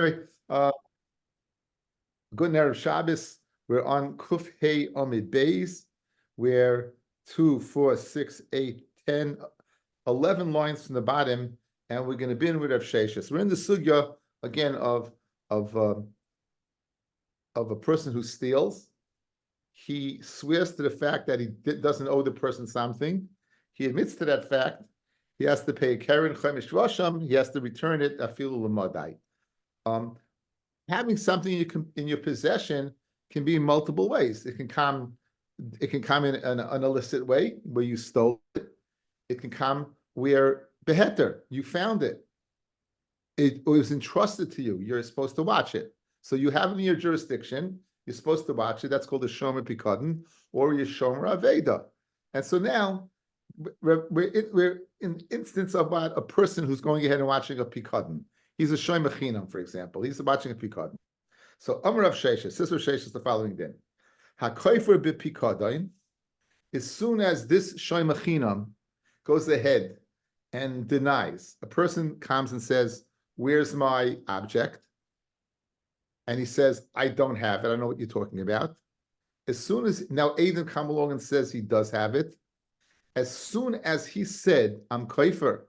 Anyway, good Erev Shabbos. We're on Kuf Hey Omid Beis. We're 2, 4, 6, 8, 10, 11 lines from the bottom, and we're going to begin with Rav Sheshes. We're in the sugya again of a person who steals. He swears to the fact that he doesn't owe the person something. He admits to that fact. He has to pay a keren chemish rosham. He has to return it afilu l'madai. Having something in your possession can be in multiple ways. It can come in an illicit way where you stole it. It can come where beheter, you found it. It was entrusted to you. You're supposed to watch it. So you have it in your jurisdiction. You're supposed to watch it. That's called a shomer pikadon or your shomer aveda. And so now we're in instance of a person who's going ahead and watching a pikadon. He's a shomer chinam, for example. He's watching a pikadon. So Amar Rav Sheshes, this Rav Sheshes the following din. HaKoifer b'pikadon, as soon as this shomer chinam goes ahead and denies, a person comes and says, "Where's my object?" And he says, "I don't have it. I don't know what you're talking about." As soon as now Aiden come along and says he does have it, as soon as he said, "I'm koifer,"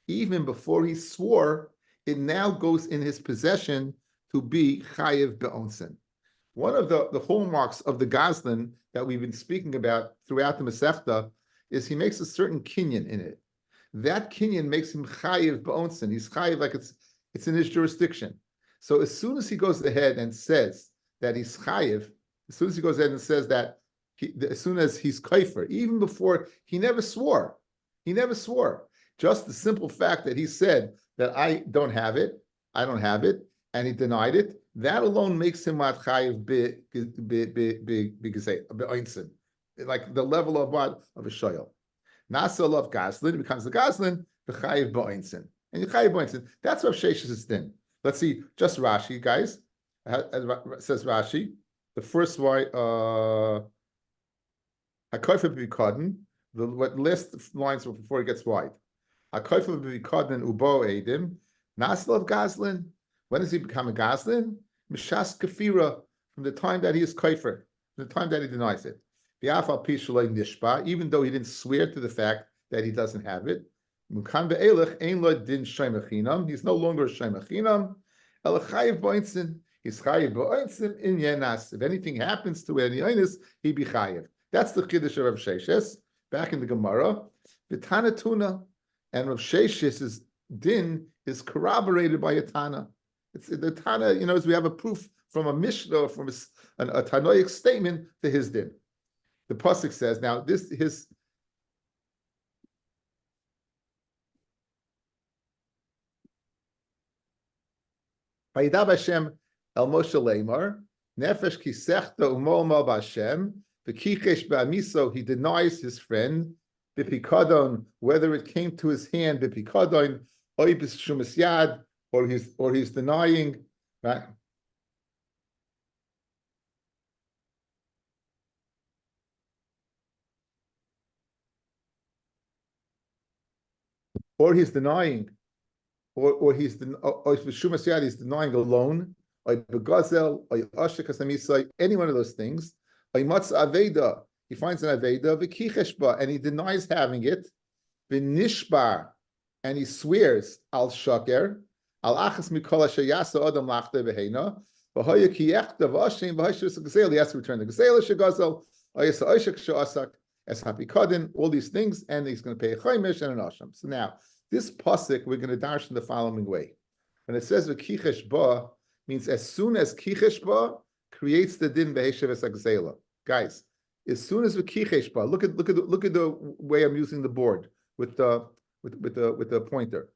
even before he swore, it now goes in his possession to be chayiv be'onsen. One of the hallmarks of the Goslin that we've been speaking about throughout the Masechta is he makes a certain kinyan in it. That kinyan makes him chayiv be'onsen. He's chayiv like it's in his jurisdiction. So as soon as he goes ahead and says that he's chayiv, as soon as he goes ahead and says that, as soon as he's kaifer, even before he never swore, just the simple fact that he said that I don't have it, and he denied it, that alone makes him what chayiv be'oinsin, like the level of what? Of a shoyel. Nasa of Goslin becomes the Goslin, the chayiv be'oinsin. And the chayiv be'oinsin, that's what Sheshes din. Let's see, just Rashi, guys. Says Rashi, the first one, HaKoifer b'Bikadon, the last lines before it gets wide. HaKoifer b'Bikadon ubo edim, Nasl of Goslin. When does he become a Goslin? Mishas kafira, from the time that he is koifer, from the time that he denies it. V'afal pi shaloi nishba, even though he didn't swear to the fact that he doesn't have it. Mukan be'elech ein lo din shomer chinam. He's no longer a shomer chinam. El chayiv b'oinsin. He's chayiv b'oinsin in yenas. If anything happens to any oinus, he be chayiv. That's the chiddush of Rav Sheshes back in the Gemara. V'tana tuna, and Rav Sheshes's din is corroborated by a Tana. It's the Tana, as we have a proof from a Mishnah, from a Tanoic statement to his din. The pasuk says, now this his. Vayidab Hashem el Moshe Leimar, Nefesh kisechta umol mal b'Hashem, v'kichesh b'amiso, he denies his friend, b'pikadon, whether it came to his hand, b'pikadon, oy b'shumas yad, or he's denying, right? Or he's denying, or he's b'shumas yad, he's denying a loan, or begazel, or ashekas amisai, any one of those things. Or matz aveda, he finds an aveda, v'kichesh ba, and he denies having it, v'nishbar, and he swears al shaker. Al achas mikol asher yasa adam lachte beheina, v'hoya kiyechta v'ashem v'hashus gazelle. He has to return the gazelle shegazel, oyasa oishak sheasak es hapikadin, all these things, and he's going to pay a chaimish and an asham. So now this pasuk we're going to dash in the following way. When it says v'kichesh ba, means as soon as kichesh ba creates the din beheshev es gazelle. Guys, as soon as v'kichesh ba, look at the way I'm using the board with the pointer.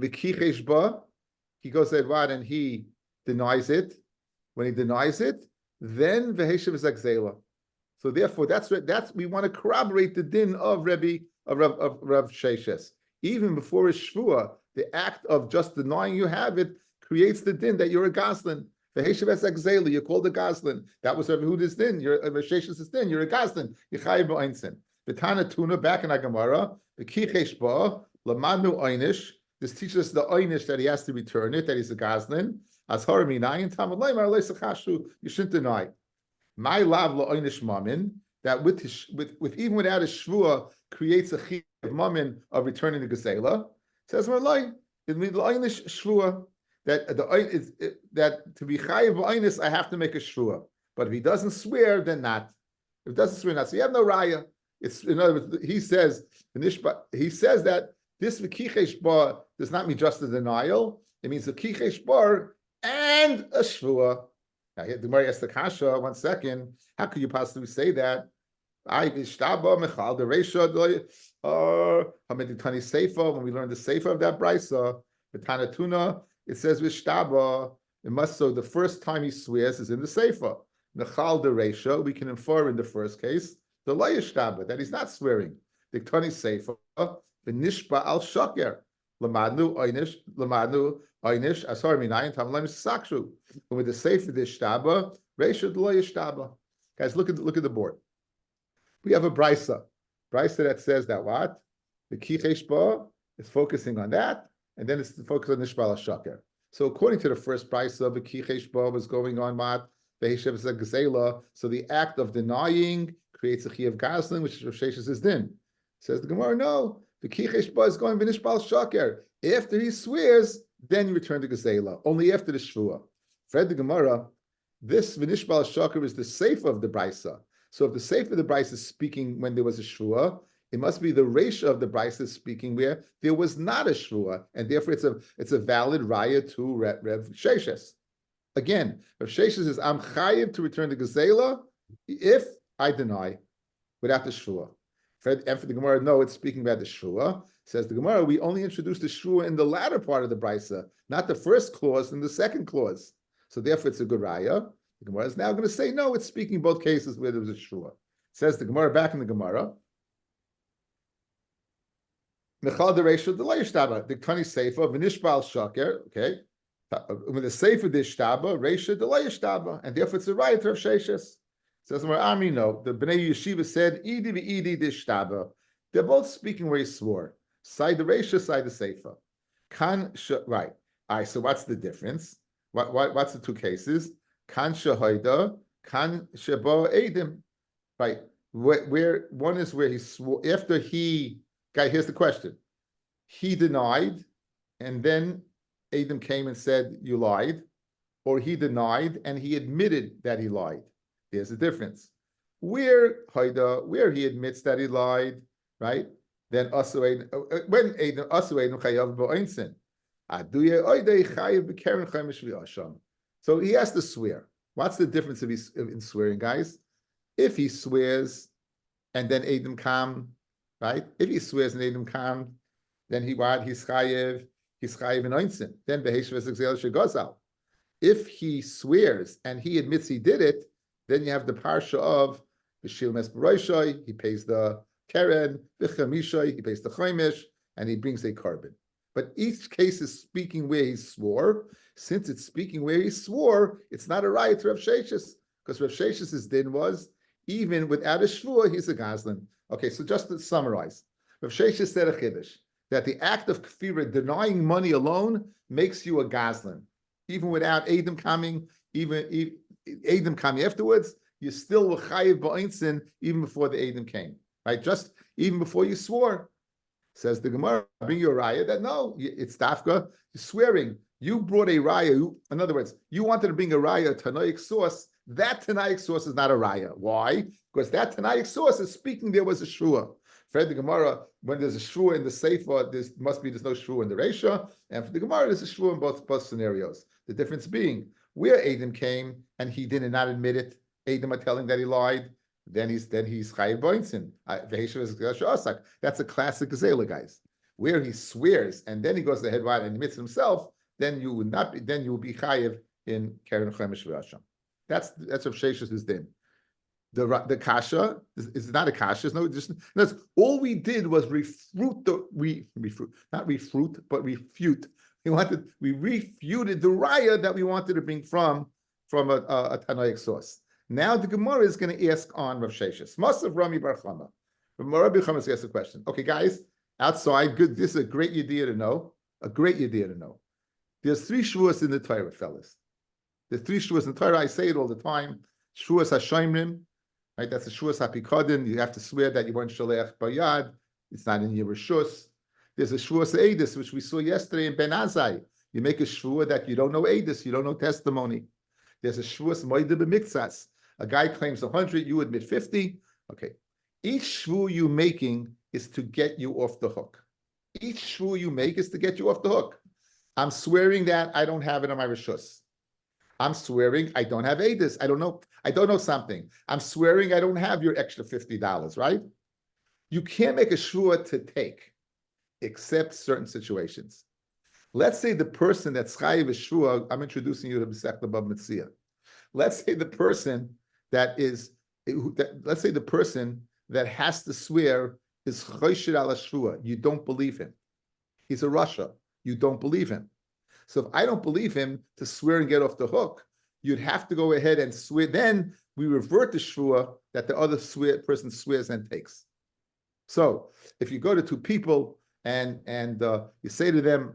V'kichesh ba, he goes ahead and he denies it. When he denies it, then v'heshev es gazelle. So therefore, that's we want to corroborate the din of Rabbi of Rav Sheshes. Even before a shvua, the act of just denying you have it creates the din that you're a goslin. V'heshev es gazelle, you're called a goslin. That was Rav Huda's din. You're Rav Shesh's din. You're a goslin. Yechayiv b'oinsin. V'tana tuna back in Agamara. V'kichesh ba lamanu einish. This teaches us the einish that he has to return it, that he's a gazlan. As haraminayin tamad leimar leisachashu, you shouldn't deny. My lav einish mamin, that with even without a shvua creates a chiyuv of mamin of returning the gazela. Says Marlai, it means einish shvua that that to be chayiv einis I have to make a shvua. But if he doesn't swear, then not. If he doesn't swear, not. So you have no raya. It's in other words, he says that this v'kichesh bar does not mean just a denial. It means a kichesh bar and a shvua. Now, the Gemara asks the kasha. 1 second. How could you possibly say that? I ishtaba mechal the reisha hameditani seifa. When we learn the seifa of that brisa, the tanatuna, it says vishtaba. It must so the first time he swears is in the seifa. Mechal the reisha. We can infer in the first case the layishtaba that he's not swearing. The tani seifa. The nishba al shaker lamadnu einish asar minayin tamlaim sakshu. And with the sefer the shtaba reisha the layishtaba. Guys, look at the board. We have a brisa that says that what the kichesh ba is focusing on that, and then it's the focus on nishba al shaker. So according to the first brisa, the kichesh ba was going on what the hishav is a gazela. So the act of denying creates a chi of gazlan, which is Rav Shesh's din. Says the Gemara, no. The kichesh ba is going v'nishbal shaker. After he swears, then you return to gazela. Only after the shvua. Fred the Gemara, this v'nishbal shaker is the sefer of the brisa. So if the sefer of the brisa is speaking when there was a shvua, it must be the reisha of the brisa speaking where there was not a shvua, and therefore it's a valid raya to Rev Sheshes. Again, Rev Sheshes says I'm chayiv to return to gazela if I deny without the shvua. And for the Gemara, no, it's speaking about the shvua. Says the Gemara, we only introduced the shvua in the latter part of the brisa, not the first clause and the second clause. So therefore, it's a good raya. The Gemara is now going to say, no, it's speaking both cases where there was a shvua. Says the Gemara back in the Gemara. Mechal dereisha delay shtaba the kani seifa v'nishbal shaker. Okay, with the seifa the shtaba reisha delay shtaba, and therefore it's a raya to Rav Sheshes. Says the Army, no. The Bnei Yeshiva said, "Idi v'idi dishtaba." They're both speaking where he swore. Side the reisha, side the seifa. Right. All right. So what's the difference? What's the two cases? Kan shahoida, kan shabo edim. Right. Where one is where he swore after he. Guy, here's the question. He denied, and then Adam came and said, "You lied," or he denied and he admitted that he lied. There's a difference. Where he admits that he lied, right? Then when Adam chayav ba'insin, so he has to swear. What's the difference in swearing, guys? If he swears and then Adam kam, right? If he swears and Adam kam, then he's chayav in einsin. Then beheshvas exel shegazal. If he swears and he admits he did it, then you have the parsha of the Shilmes Baroshai, he pays the Keren, the Chamishai, he pays the Chaimish, and he brings a carbon. But each case is speaking where he swore. Since it's speaking where he swore, it's not a riot to Rav Sheshes, because Rav Sheshes' din was, even without a shvur, he's a gazlan. Okay, so just to summarize, Rav Sheshes said a chiddush, that the act of kfira, denying money alone, makes you a gazlan. Even without Adam coming, even Adam coming afterwards, you still were chayiv ba'insin even before the Adam came, right? Just even before you swore. Says the Gemara, bring you a raya that no, it's dafka, you're swearing. You brought a raya. In other words, you wanted to bring a raya, a tanaic source. That tanaic source is not a raya. Why? Because that tanaic source is speaking there was a shua. For the Gemara, when there's a shua in the sefer, there's no shua in the reisha, and for the Gemara, there's a shua in both scenarios. The difference being where Adam came and he did not admit it, Adam are telling that he lied, then he's chayiv b'insin. That's a classic gazela, guys. Where he swears and then he goes to the head and admits himself, then you will not be. Then you will be chayiv in keren chemish v'asham. That's Rav Sheshes' din. The kasha is not a kasha. No, all we did was refute. We refuted the raya that we wanted to bring from a Tanaic source. Now the Gemara is going to ask on Rav Sheshes. Masav Rami Bar Chama. Rabbi Chama asks a question. Okay, guys, outside, good. This is a great idea to know. A great idea to know. There's 3 shvuas in the Torah, fellas. There's 3 shvuas in the Torah. I say it all the time. Shvuas HaShoimrim, right? That's the shvuas HaPikodin. You have to swear that you weren't sholech bayad. It's not in your reshus. There's a shvuas Eidus, which we saw yesterday in Ben Azai. You make a shvuah that you don't know Eidus, you don't know testimony. There's a shvuas Moide B'Miktsas. A guy claims 100, you admit 50. Okay. Each shvuah you're making is to get you off the hook. Each shvuah you make is to get you off the hook. I'm swearing that I don't have it on my reshus. I'm swearing I don't have Eidus. I don't know something. I'm swearing I don't have your extra $50, right? You can't make a shvuah to take, except certain situations. Let's say the person that's chayiv is shvuah, I'm introducing you to Masechta Bava Metzia. Let's say the person let's say the person that has to swear is choshir ala shvuah. You don't believe him. He's a Rasha. You don't believe him. So if I don't believe him to swear and get off the hook, you'd have to go ahead and swear. Then we revert the shvuah that the other person swears and takes. So if you go to 2 people and you say to them,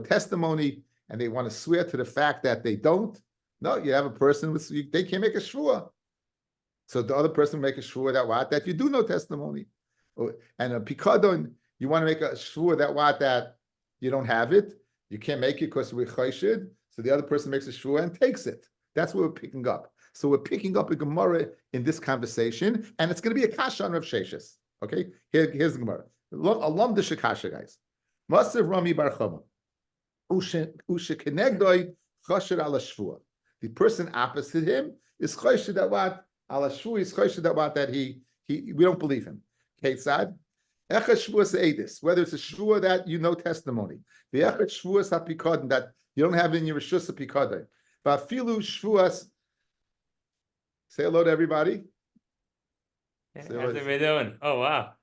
testimony, and they want to swear to the fact that they don't, no, you have a person they can't make a shvuah. So the other person make a shvuah that you do know testimony. And a pikadon, you want to make a shvuah that you don't have it. You can't make it because we're chayshid. So the other person makes a shvuah and takes it. That's what we're picking up. So we're picking up a Gemara in this conversation, and it's going to be a kasha on Rav Sheshes. Okay, here's the Gemara. Alam de shekasha, guys. Maser Rami bar Chama. Ushekenegdoi chasher ala shvuah. The person opposite him is chayshid that what ala shvuah is chayshid that we don't believe him. Ketzad. Echad shvuas eidis, whether it's a shvuah that you know testimony, the echad shvuas hapikadon that you don't have in your reshus hapikadon, va'afilu shvuas. Say hello to everybody. How's everybody doing? Oh wow,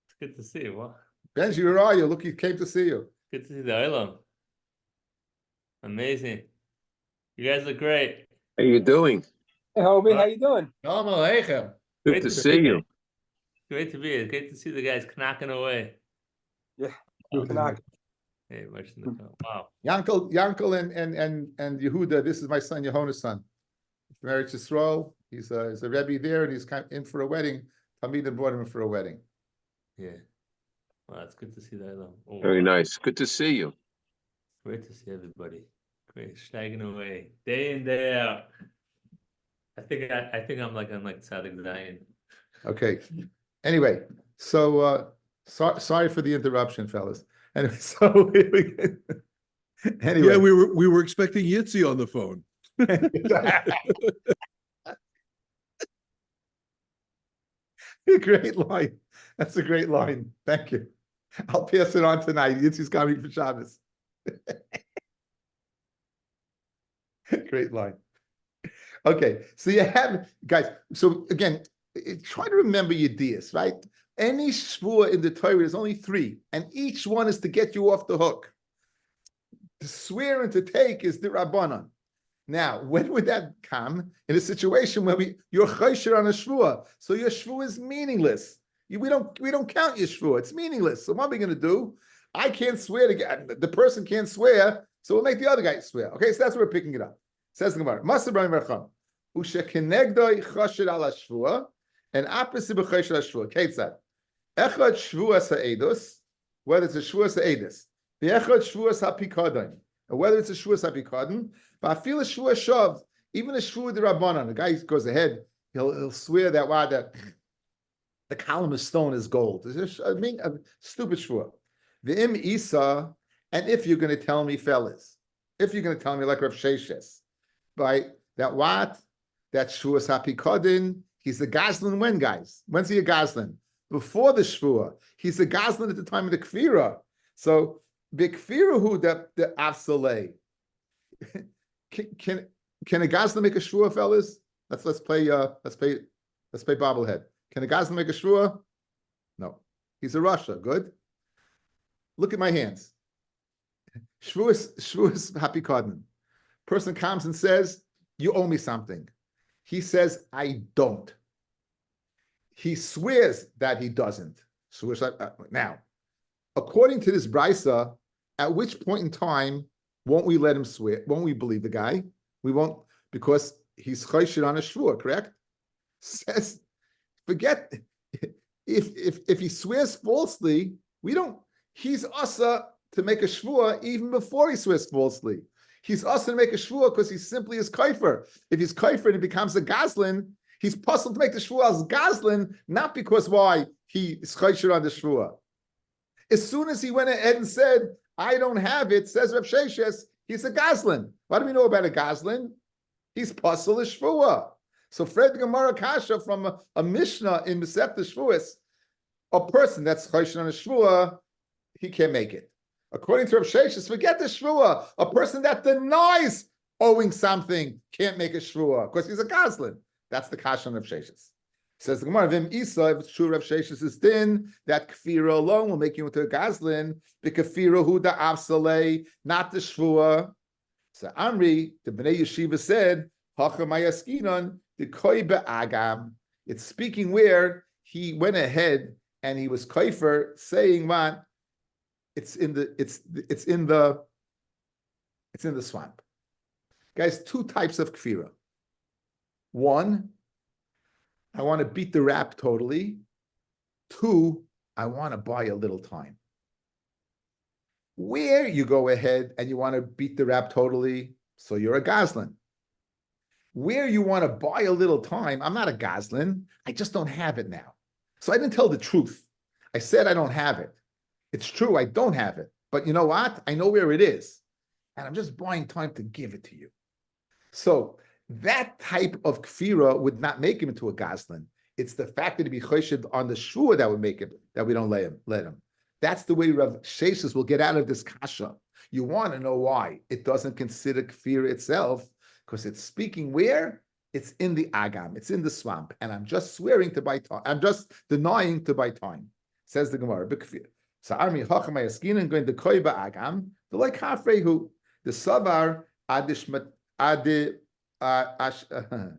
it's good to see you. Wow. Benji, where are you? Look, he came to see you. Good to see the Olam. Amazing. You guys look great. How you doing? Hey, Hobie, how you doing? Good to see you. Great to be here. Great to see the guys knocking away. Yeah, Hey, watching the film. Wow. Yankel and Yehuda. This is my son Yehona's son. He's married to Yisrael. He's a Rabbi there, and he's in for a wedding. Talmidim brought him for a wedding. Yeah. Well, it's good to see the Olam. Oh, Very nice. Good to see you. Great to see everybody. Great, staggering away day in day out. I think I'm like Tzaddik Zion. Okay. Anyway, so sorry for the interruption, fellas. Anyway, so anyway, yeah, we were expecting Yitzi on the phone. Great line. That's a great line. Thank you. I'll pass it on tonight. Yitzi's coming for Shabbos. Great line. Okay, so you have, guys, so again, try to remember your dias, right? Any shvuah in the Torah is only 3, and each one is to get you off the hook. To swear and to take is the Rabbanan. Now, when would that come? In a situation where you're chaysher on a shvuah, so your shvuah is meaningless. We don't count your shvuah; it's meaningless. So what are we going to do? I can't swear to the person can't swear, so we'll make the other guy swear. Okay, so that's where we're picking it up. Says the Gemara, Maser Rami bar Chama, Ushekenegdoi chasher ala shvuah, and opposite b'chayshir ala shvuah. Ketzad. Echad shvuas ha'edus, whether it's a shvuas ha'edus, the echad shvuas ha'pikadon, and whether it's a shvuas ha'pikadon, va'afil a shvuas shav, even a shvuas d'Rabbanan, the guy goes ahead, he'll swear that the column of stone is gold. It's a stupid shvuah. The im isa, and if you're going to tell me, fellas, if you're going to tell me like Rav Sheshes, by that shvuas ha'pikadon, he's a gazlan when, guys? When's he a gazlan? Before the shvuah, he's a gazlan at the time of the kfira. So b'kfira hu the avsalei. Can a gazlan make a shvuah, fellas? Let's play bobblehead. Can a gazlan make a shvuah? No, he's a Rasha. Good. Look at my hands. Shvuas hapikadon. Person comes and says, "You owe me something." He says, "I don't." He swears that he doesn't. Now, according to this brisa, at which point in time won't we let him swear? Won't we believe the guy? We won't, because he's choshed on a shvua, correct? Says, forget if he swears falsely, we don't. He's asa to make a shvua even before he swears falsely. He's asa to make a shvua because he simply is kaifer. If he's kaifer and he becomes a gazlan, he's puzzled to make the shvua as gazlan, not because why he is choshed on the shvua. As soon as he went ahead and said, I don't have it, says Rav Sheshes, he's a gazlan. What do we know about a gazlan? He's puzzled as shvua. So Fred Gemara Kasha from a Mishnah in Masechta Shvuas, a person that's choshed on a shvua, he can't make it. According to Rav Sheshes, forget the shvua. A person that denies owing something can't make a shvua because he's a gazlan. That's the Kasha on Rav Sheshes. Says the Gemara, Vim Isa, if it's true Rav Sheshes is din, that kfira alone will make you into a gazlan, the kfira hu da avsalei, not the shvua. So Amri, the Bnei Yeshiva said, Hachamayaskinon, the koi be'agam. It's speaking where he went ahead and he was kaifer, saying what? It's in the swamp. Guys, two types of kfira. One, I want to beat the rap totally. Two, I want to buy a little time. Where you go ahead and you want to beat the rap totally, so you're a gazlan. Where you want to buy a little time, I'm not a gazlan. I just don't have it now. So I didn't tell the truth. I said I don't have it. It's true, I don't have it. But you know what? I know where it is. And I'm just buying time to give it to you. So that type of kfira would not make him into a gazlan. It's the fact that he be choshed on the shvua that would make it, that we don't let him. That's the way Rav Sheshes will get out of this kasha. You want to know why it doesn't consider kfira itself, because it's speaking where? It's in the agam, it's in the swamp, and I'm just swearing to buy time. I'm just denying to buy time, says the Gemara. So Armi Hachamay Askinan going to Koiba Agam, the like Hafrehu, the Savar Adishmat Adi Ashtem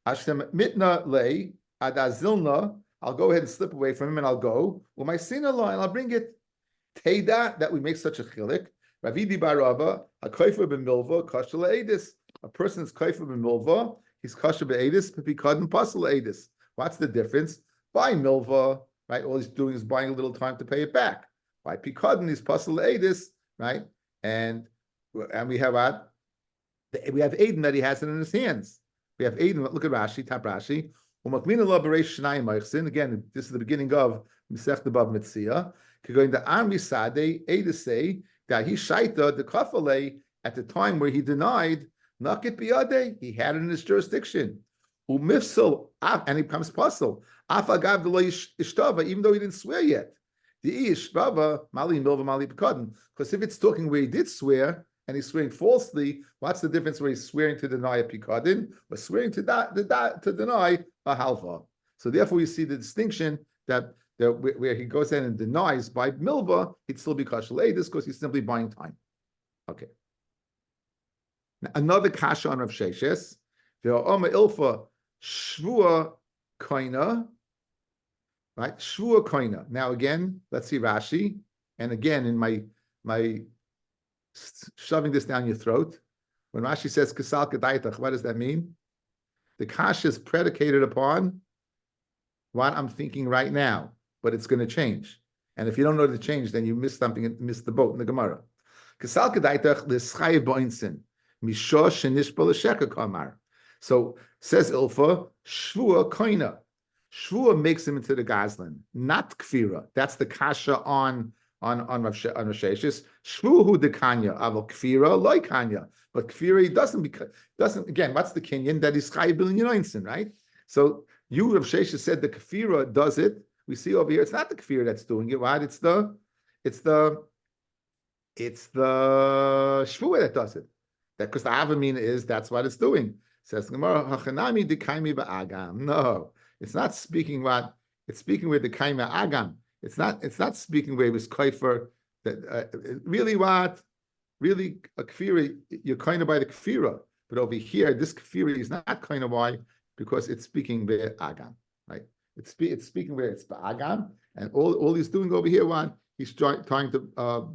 Mitna Lay Adazilna. I'll go ahead and slip away from him and I'll go. Well, my sin law and I'll bring it. Teda that we make such a chilik. Ravidi Barava, a Koifa ben Milva, Kashala Edis. A person is Koifa ben Milva, he's Kasha Be'edis, Pipikad and Pasal Edis. What's the difference? By Milva, right? All he's doing is buying a little time to pay it back. By Pikadon, he's Pasal Edis, right? And we have what? We have Aiden that he has it in his hands. We have Aiden, look at Rashi, Tap Rashi. Again, this is the beginning of Masechta Bava Metzia. Going to Armi Sade, Aiden say that he shaita the kafale at the time where he denied Nakit Biyade, he had it in his jurisdiction. Umifsel, and he becomes puzzle. Afagav ishtava, even though he didn't swear yet. The ishtava mali milva mali pekadon. Because if it's talking where he did swear and he's swearing falsely, what's the difference where he's swearing to deny a pekadon or swearing to deny a halva? So therefore, we see the distinction that where he goes in and denies by milva, he'd still be kashal edis because he's simply buying time. Okay. Now, another kasha on Rav Sheshes. The Oma Ilfa Shvua Koina, right? Shvua Koina. Now again, let's see Rashi. And again, in my shoving this down your throat, when Rashi says Kasal Kedaitach, what does that mean? The kasha is predicated upon what I'm thinking right now, but it's going to change. And if you don't know the change, then you miss something and miss the boat in the Gemara. Kasal Kedaitach l'schai boinsin misho shenishba l'sheka kamar. So says Ilfa, Shvua Koina. Shvua makes him into the Gazlan, not Kfira. That's the kasha on Rav Sheshes. Shvua hu de Kanya, aval Kfira loy Kanya. But Kfira he doesn't again. What's the Kenyan that is Chai Bilin Yoinsin, right? So you Rav Sheshes said the Kfira does it. We see over here it's not the Kfira that's doing it. Right? It's the Shvua that does it. That because the Avamina is that's what it's doing. Says Gemara, Hachanami dekaimi ba'agam. No, it's not speaking what it's speaking where the kaima agam. It's not speaking where it was kaifer. That really what really a kfira you're kind of by the kfira, but over here this kfira is not kind of why because it's speaking where agam, right? It's speaking where it's ba'agam, and all he's doing over here, one he's trying to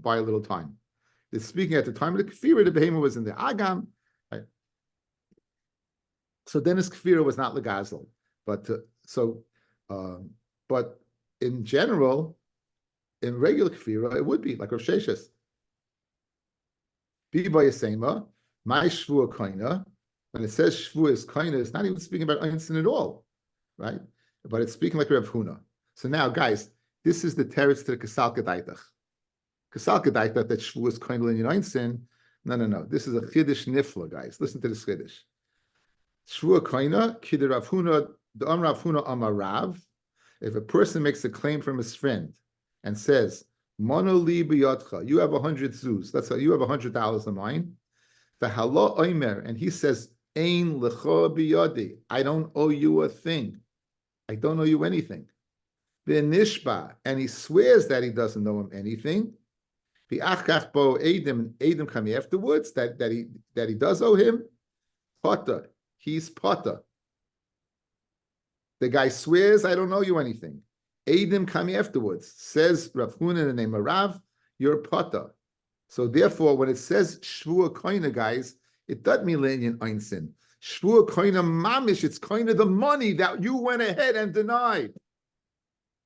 buy a little time. It's speaking at the time of the kfira, the behemoth was in the agam, right? So then his kfira was not legazel, but but in general, in regular kfira, it would be like Rav Sheshes. Bi by Yisema, my shvua koina. When it says shvua is koina, it's not even speaking about einstein at all, right? But it's speaking like Rav Huna. So now, guys, this is the teretz to the Kasal Kedaitach. Kasal Kedaitach that shvua is koina in einstein. No. This is a chiddush nifla, guys. Listen to this chiddush. Shvua koina kid Rav Huna the Rav Huna Amar Rav. If a person makes a claim from his friend and says, Mono li biyotcha, you have 100 zuz. That's how you have $100 of mine. The halo oimer, and he says, Ein lecho biyodi. I don't owe you a thing. I don't owe you anything. The nishba, and he swears that he doesn't owe him anything. The achkach bo edim come afterwards that he does owe him. Potter, he's potter. The guy swears, I don't owe you anything. Eidim come afterwards. Says Rav Huna in the name of Rav, you're potter. So therefore, when it says shvua koina, guys, it doesn't mean lenyan einsin. Shvua koina mamish, it's koina the money that you went ahead and denied.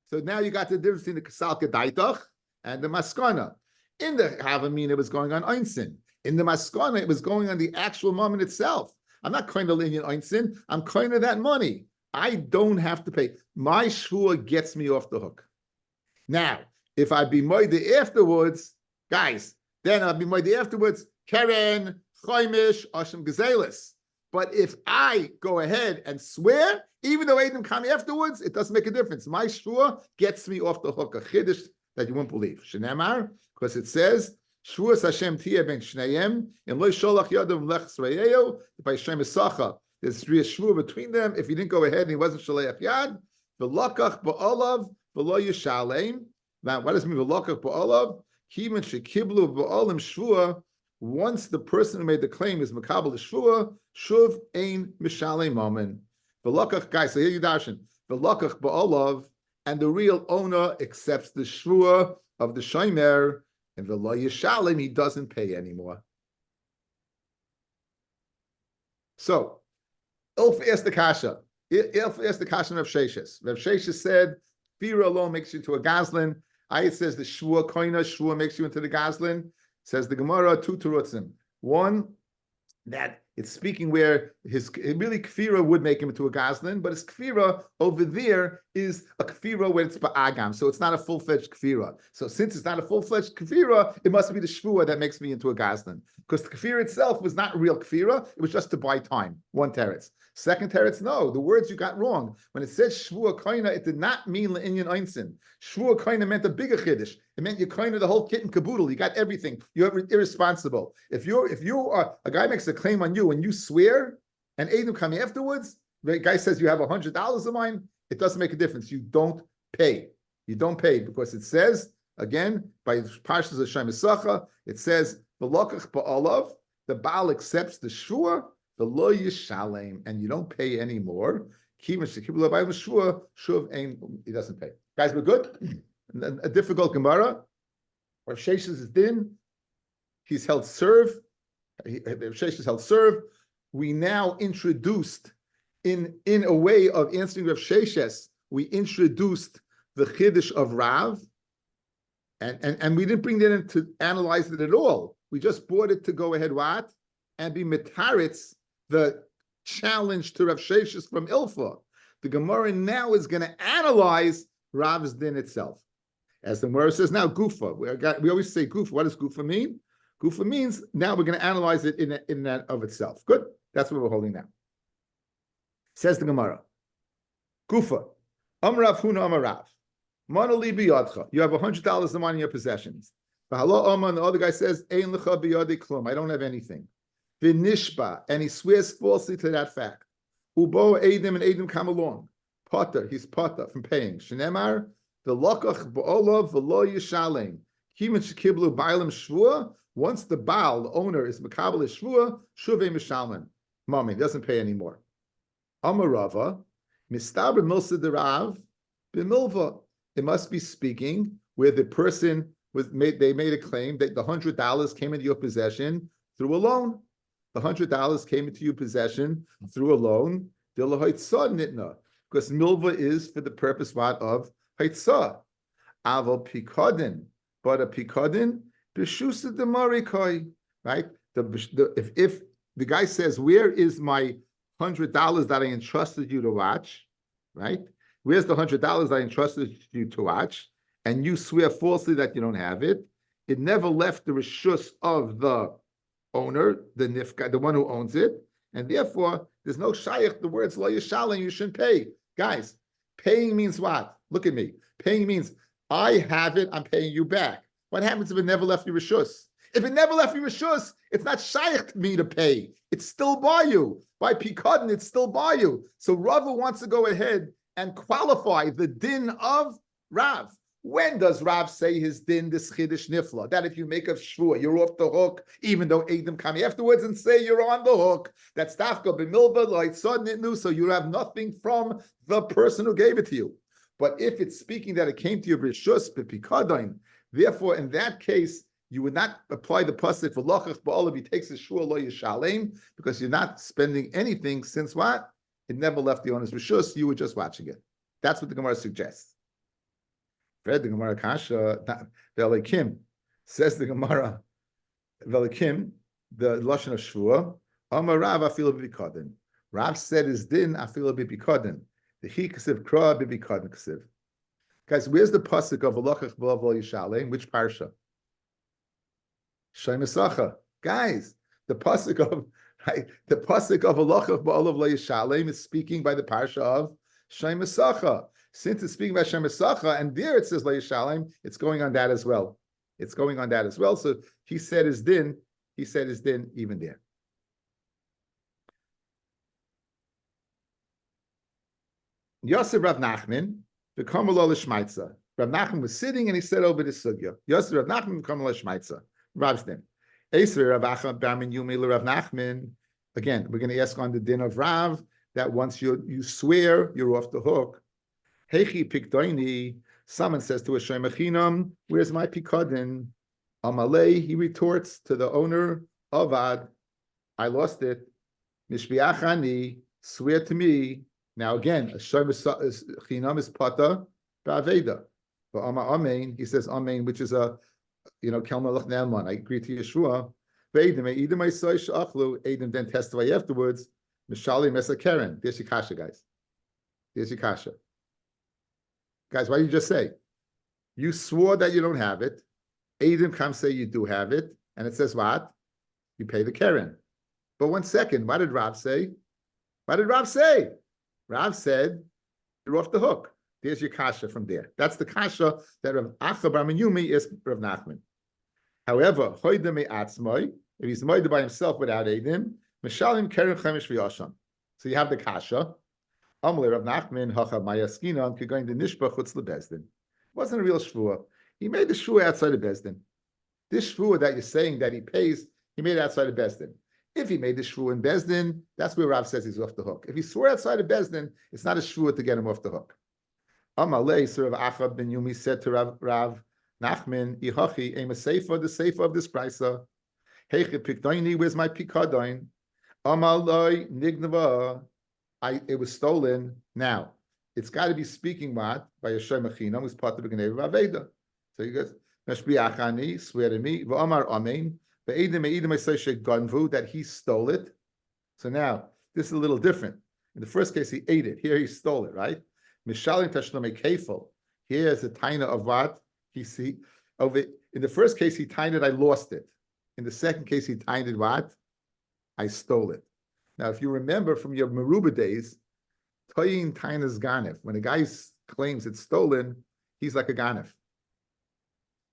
So now you got the difference between the kasal kedaitach and the maskana. In the Havamina, it was going on einsin. In the maskana, it was going on the actual moment itself. I'm not koina lenyan einsin. I'm koina that money. I don't have to pay. My shvua gets me off the hook. Now, if I be moide afterwards, guys, then I'll be moide afterwards, Keren, Chaimish, Hashem Gezelis. But if I go ahead and swear, even though Adam come afterwards, it doesn't make a difference. My shvua gets me off the hook. A chiddush that you won't believe. Shenemar, because it says, Shvuas Hashem Tiyeh ben Shnayim, and Lo Sholach Yadav Lech Srayeo, by Shem Esacha. There's three shvua between them. If he didn't go ahead and he wasn't shaleach yad, v'lakach ba'olav v'lo yishalem. Now, what does it mean v'lakach ba'olav? Kimen shekiblu ba'olim shvua. Once the person who made the claim is makabel shvua, shuv ein mishalem amen. V'lakach, guys. So here you darshan v'lakach ba'olav, and the real owner accepts the shvua of the shomer, and v'lo yishalem, he doesn't pay anymore. So. Ilf asked the kasha. Ilf asked the kasha of Rav Sheshes. Rav Sheshes said, "Fear alone makes you into a gazlan." Ayat says the shvua koina, shvua makes you into the gazlan. Says the Gemara, two terutzim. One, that it's speaking where really kfira would make him into a gazlan, but his kfira over there is a kfira where it's ba'agam, so it's not a full-fledged kfira. So since it's not a full-fledged kfira, it must be the shvua that makes me into a gazlan, because the kfira itself was not real kfira; it was just to buy time. One teretz. Second teretz, no, the words you got wrong. When it says shvua koina, it did not mean le'inyan einsin. Shvua koina meant a bigger chiddush. It meant you koina the whole kit and caboodle. You got everything. You're irresponsible. If you are a guy makes a claim on you and you swear, and Adam come afterwards, the guy says you have $100 of mine, it doesn't make a difference. You don't pay. You don't pay because it says again by Parshas Hashem Esacha, it says v'lakach ba'olav, the Baal accepts the shvua. The lo yishalem, and you don't pay anymore. He doesn't pay. Guys, we're good. A difficult Gemara. Rav Sheshes is din. He's held serve. Rav Sheshes is held serve. We now introduced in a way of answering Rav Sheshes. We introduced the chiddush of Rav, and we didn't bring that in to analyze it at all. We just brought it to go ahead and be metaritz the challenge to Rav Sheshes from Ilfa. The Gemara now is going to analyze Rav's din itself. As the Gemara says now, Gufa. We always say Gufa. What does Gufa mean? Gufa means now we're going to analyze it in that of itself. Good. That's what we're holding now. Says the Gemara. Gufa. Rav Huna Rav. Mana li biyadcha. You have $100 of money in your possessions. And the other guy says, Ein lecha biyadi klum. I don't have anything. V'nishba, and he swears falsely to that fact. Ubo Adam, and Adam come along. Potter, he's potter from paying. Shenemar, v'lokach ba'olav v'lo yishalem. Kimin shekiblu ba'alim shvua. Once the Baal, the owner, is makabel shvua, shuvei mishalem. Mommy doesn't pay anymore. Amarava, mistaber milsa derav b'milva. It must be speaking where the person they made a claim that the $100 came into your possession through a loan. The $100 came into your possession through a loan. Because milva is for the purpose what of haitzah. Aval pikadin, but a pikadin b'shusa demarikai, right? If the guy says, "Where is my $100 that I entrusted you to watch?" Right? Where's the $100 that I entrusted you to watch? And you swear falsely that you don't have it. It never left the reshus of the owner, the nifka, the one who owns it, and therefore there's no shayach. The words lo yishalem, you shouldn't pay. Guys, paying means what? Look at me. Paying means I have it, I'm paying you back. What happens if it never left your reshus? If it never left your reshus, it's not shayach to me to pay. It's still by you. By pikadon, it's still by you. So Rava wants to go ahead and qualify the din of Rav. When does Rav say his din, this chiddush nifla? That if you make a shvua, you're off the hook, even though Adam come afterwards and say you're on the hook. That's tafka b'milva like nitnu, so you have nothing from the person who gave it to you. But if it's speaking that it came to you b'rishus b'pikadon, therefore in that case you would not apply the pasuk for lochach ba'olav. He takes his shvua lo yishalem because you're not spending anything since what? It never left the owner's rishus. You were just watching it. That's what the Gemara suggests. Read the Gemara Kasha Velikim, says the Gemara Velikim, the lashon of Shvua. Amar Rav afilu b'bikadin. Rav said his din afilu b'bikadin. The he kasiv kra b'bikadin kasiv. Guys, where's the pasuk of Alachach b'lav lo yishalem? Which parsha? Shaimasacha. Guys, the pasuk of Alachach b'lav lo yishalem is speaking by the parsha of Shaimasacha. Since it's speaking about Shemasacha, and there it says La Yishalem, it's going on that as well. It's going on that as well. So he said his din even there. Yosef Rav Nachman, the Kamal Shmaitza. Rav Nachman was sitting and he said over the sugya. Yosef Rav Nachman, Kamal Shmaitza. Rav's din. Eser Rav Acha Barmin Yumi Rav Nachman. Again, we're going to ask on the din of Rav that once you swear, you're off the hook. Hechi pikdoini, someone says to a shemachinam, where's my pikadin? Amalei, he retorts to the owner, Avad, I lost it. Mishbiachani, swear to me. Now again, a shemachinam is pata ba'aveda. But Ama Amen, he says Amen, which is a, kelmalach ne'alman. I agree to Yeshua. Edom then testify afterwards. Mishali Mesa Karen. There's your kasha, guys. There's your kasha. Guys, why did you just say? You swore that you don't have it. Adam comes say you do have it. And it says what? You pay the Karen. But 1 second, what did Rav say? What did Rav say? Rav said, you're off the hook. There's your kasha from there. That's the kasha that Rav Acha Bar Yumi is Rav Nachman. However, if he's moide by himself without Adam, Mishalim Karen Chemish V'Yasham. So you have the kasha. Amalei Rav Nachman Hacha Mayaskinon going to Nishba Chutz LeBezdin. It wasn't a real shvua. He made the shvua outside of Bezdin. This shvua that you're saying that he pays, he made it outside of Bezdin. If he made the shvua in Bezdin, that's where Rav says he's off the hook. If he swore outside of Bezdin, it's not a shvua to get him off the hook. Amalei Sir Rav Acha ben Yumi said to Rav Nachman, Ihachi, aim a sefer, the sefer of this brisa. Heiche pikdaini, where's my pikadain? Amalei nignava. It was stolen. Now, it's got to be speaking what? By a shemachinam, who's part of the Gneva Aveda. So he goes, Meshbiachani, swear to me, V'amar Amen, V'edim I say sheganvu, that he stole it. So now, this is a little different. In the first case, he ate it. Here, he stole it, right? Mishalin tashlomei kefil. Here's a taina of what? In the first case, he tained I lost it. In the second case, he tained what? I stole it. Now, if you remember from your Meruba days, Toyin Tainas Ganef, when a guy claims it's stolen, he's like a Ganef.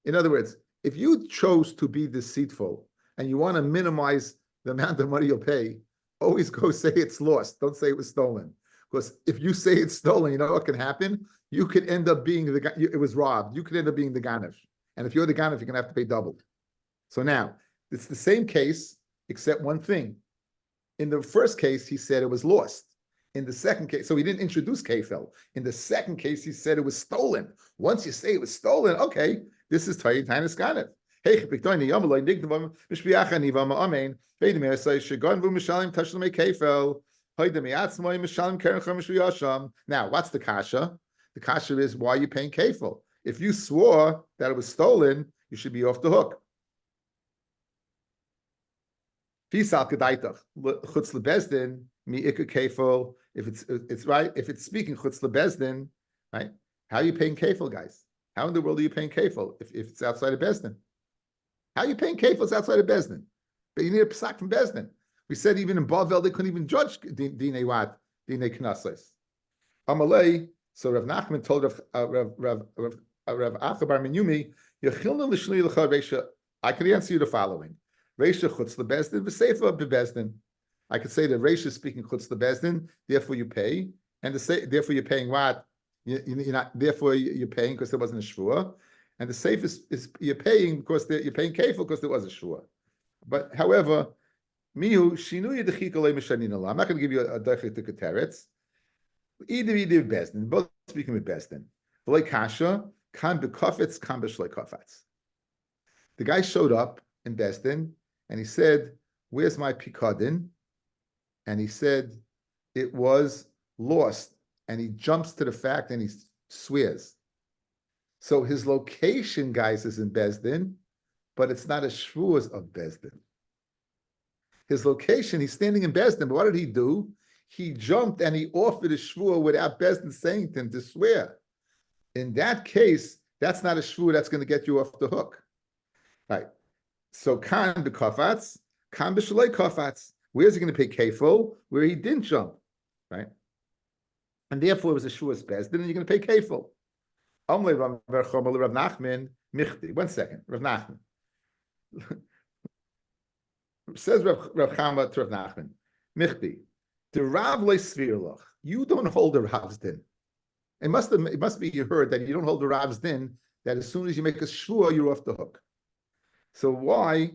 In other words, if you chose to be deceitful and you want to minimize the amount of money you'll pay, always go say it's lost. Don't say it was stolen. Because if you say it's stolen, you know what can happen? You could end up being it was robbed. You could end up being the Ganef. And if you're the Ganef, you're going to have to pay double. So now, it's the same case, except one thing. In the first case, he said it was lost. In the second case, so he didn't introduce kefil. In the second case, he said it was stolen. Once you say it was stolen, okay, This is Tayin Tainus Ganev. Hey, Piktoini Yamaloi Nigdavam Mishbiach Anivam Amen. Veidemir say Shagon Vu Mishalim Tashlame Kefel. Hoidemi Atzmoy Mishalim Keren Chamish V'Yasham. Now, what's the kasha? The kasha is why are you paying kefil? If you swore that it was stolen, you should be off the hook. Fisal Kedaitach Chutz LeBezdin Mi Ikka Kefil. If it's right, if it's speaking Chutz LeBezdin, right? How are you paying kefil, guys? How in the world are you paying kefil if it's outside of Bezdin? How are you paying kefil? It's outside of Bezdin, but you need a psak from Bezdin. We said even in Bavel they couldn't even judge Dinei what Dinei Knesses. Amalei. So Rav Nachman told Rav Acha bar Minyumi, Yechilna l'shnei l'cha Reisha. I can answer you the following: Reisha chutz lebezdin v'seifa bebezdin. I could say that Reisha is speaking chutz lebezdin, therefore you pay, and therefore you're paying what? You're not. Therefore you're paying because there wasn't a shvua, and the safe is you're paying because you're paying kefil because there was a shvua. But however, mihu shinu yedechika le'mishanin Allah. I'm not going to give you a dafik to keteretz. Either Bezdin, both speaking with Bezdin. V'lei kasha, kan bekofetz, kan b'shlei kofetz. The guy showed up in Bezdin, and he said, where's my pikadin? And he said, it was lost. And he jumps to the fact and he swears. So his location, guys, is in Bezdin, but it's not a shvuas of Bezdin. His location, he's standing in Bezdin, but what did he do? He jumped and he offered a shvua without Bezdin saying to him to swear. In that case, that's not a shvua that's going to get you off the hook. Right. So kan b'kofatz, kan b'shalei kofatz. Where's he going to pay kefil? Where he didn't jump. Right. And therefore it was a shuas Bezdin, and you're going to pay kefil. Rav Nachman, michti. 1 second. Rav Nachman. Says Rav Chama to Rav Nachman, michti. The Rav le'svirlach. You don't hold the Rav's din. It must be you heard that you don't hold the Rav's din, that as soon as you make a shvua, you're off the hook. So why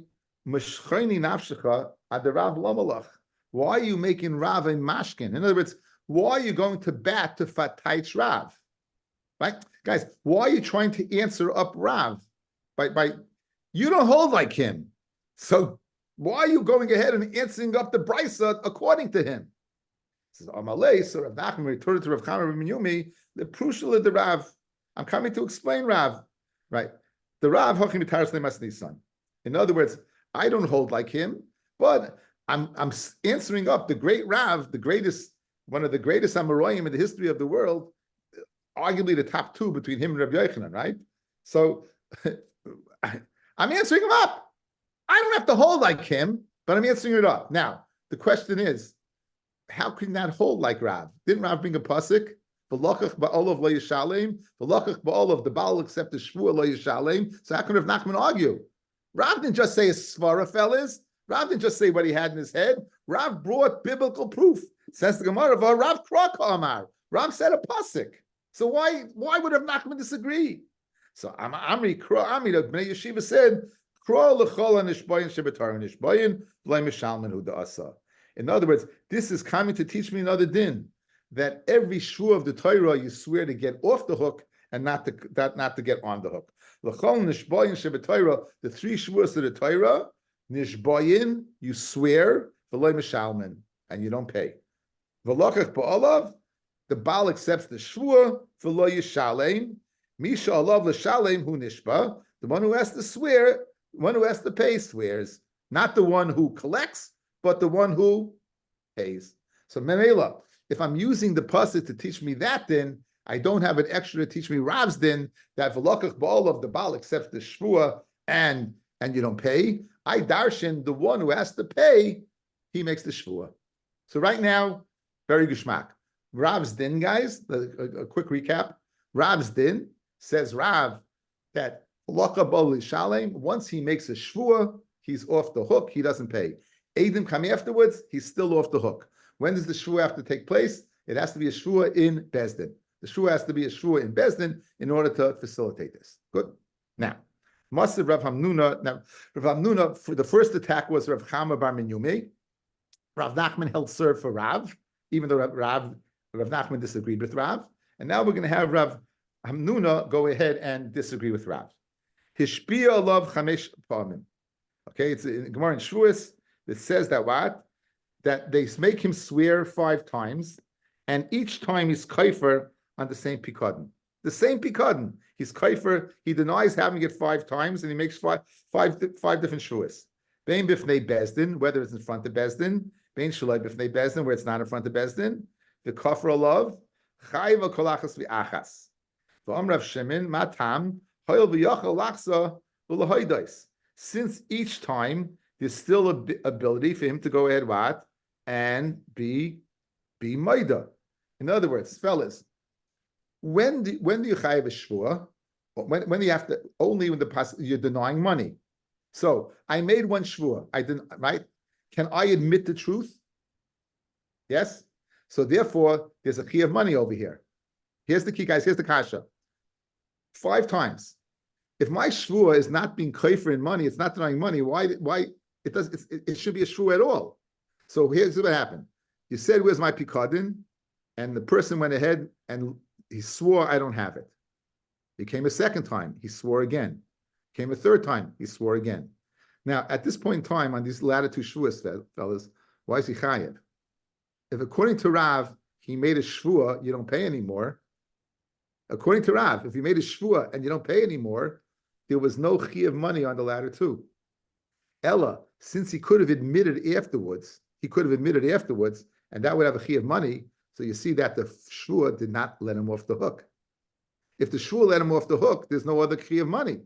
mashchayni nafshecha ad the Rav lamalach? Why are you making Rav a mashkin? In other words, why are you going to bat to fatayich Rav? Right, guys? Why are you trying to answer up Rav? By you don't hold like him, so why are you going ahead and answering up the brisa according to him? Says Amalei, so Rav Nachman returned to Rav Chama Bar Minyumi, the Prushal of the Rav. I'm coming to explain Rav, right? The Rav Hachim Mitaras Lemasni son. In other words, I don't hold like him, but I'm answering up the great Rav, the greatest, one of the greatest Amoraim in the history of the world, arguably the top two between him and Rabbi Yochanan, right? So I'm answering him up. I don't have to hold like him, but I'm answering it up. Now, the question is, how can that hold like Rav? Didn't Rav bring a pasuk? V'lochach ba'olav lo yishalem. V'lochach ba'olav, the Baal accept the shvua lo yishalem. So how can Rav Nachman argue? Rav didn't just say a svara, fellas. Rav didn't just say what he had in his head. Rav brought biblical proof. Says the Gemara, Rav Krak Amar. Rav said a pasuk. So why would Rav Nachman disagree? So Amri, the Bnei Yeshiva said, in other words, this is coming to teach me another din, that every shua of the Torah you swear to get off the hook and not to get on the hook. The three shuas of the Torah, nishbayin, you swear, and you don't pay. The Baal accepts the shua, v'lo yishalem, misha alav l'shalem hu nishba, the one who has to swear, one who has to pay swears, not the one who collects, but the one who pays. So Memela, if I'm using the pasuk to teach me that, then I don't have an extra to teach me Rav's din, that v'lokach ba'ol of the Baal accepts the shvua and you don't pay. I darshan, the one who has to pay, he makes the shvua. So right now, very geschmack. Rav's din, guys, a quick recap. Rav's din says Rav that once he makes a shvua, he's off the hook, he doesn't pay. Eidim come afterwards, he's still off the hook. When does the shvua have to take place? It has to be a shvua in Bezdin. The shvua has to be a shvua in Bezdin in order to facilitate this. Good. Now, Masav Rav Hamnuna. Now, Rav Hamnuna, for the first attack was Rav Chama Bar Minyumi. Rav Nachman held serve for Rav, even though Rav Nachman disagreed with Rav. And now we're going to have Rav Hamnuna go ahead and disagree with Rav. Hishpia love chamesh pamim. Okay, it's in Gemara in Shavuos that says that what? That they make him swear 5 times, and each time he's kaifer on the same pikadon. The same pikadon. He's kaifer. He denies having it 5 times, and he makes five different Shavuos. Bein bifnei bezdin, whether it's in front of bezdin. Bein shalai bifnei bezdin, where it's not in front of bezdin. The kafar olav chayva kolachas v'achas. V'amrav shemin matam hoyel v'yachal lachsa v'lahoydais. Since each time there's still a ability for him to go ahead what and be maida. In other words, fellas, when do you chayav a shvua? When do you have to? Only when you're denying money. So I made one shvua. I didn't, right? Can I admit the truth? Yes. So therefore, there's a key of money over here. Here's the key, guys. Here's the kasha. 5 times. If my shvua is not being kaifer in money, it's not denying money. Why it should be a shvua at all? So here's what happened. You said, "Where's my pikadon?" And the person went ahead and he swore, "I don't have it." He came a second time. He swore again. Came a third time. He swore again. Now, at this point in time, on these latter 2 shvuas, fellas, why is he chayev? If according to Rav, he made a shvua, you don't pay anymore. According to Rav, if you made a shvua and you don't pay anymore, there was no chi of money on the latter 2. Ella, since he could have admitted afterwards, and that would have a chi of money. So you see that the shvua did not let him off the hook. If the shvua let him off the hook, there's no other chi of money.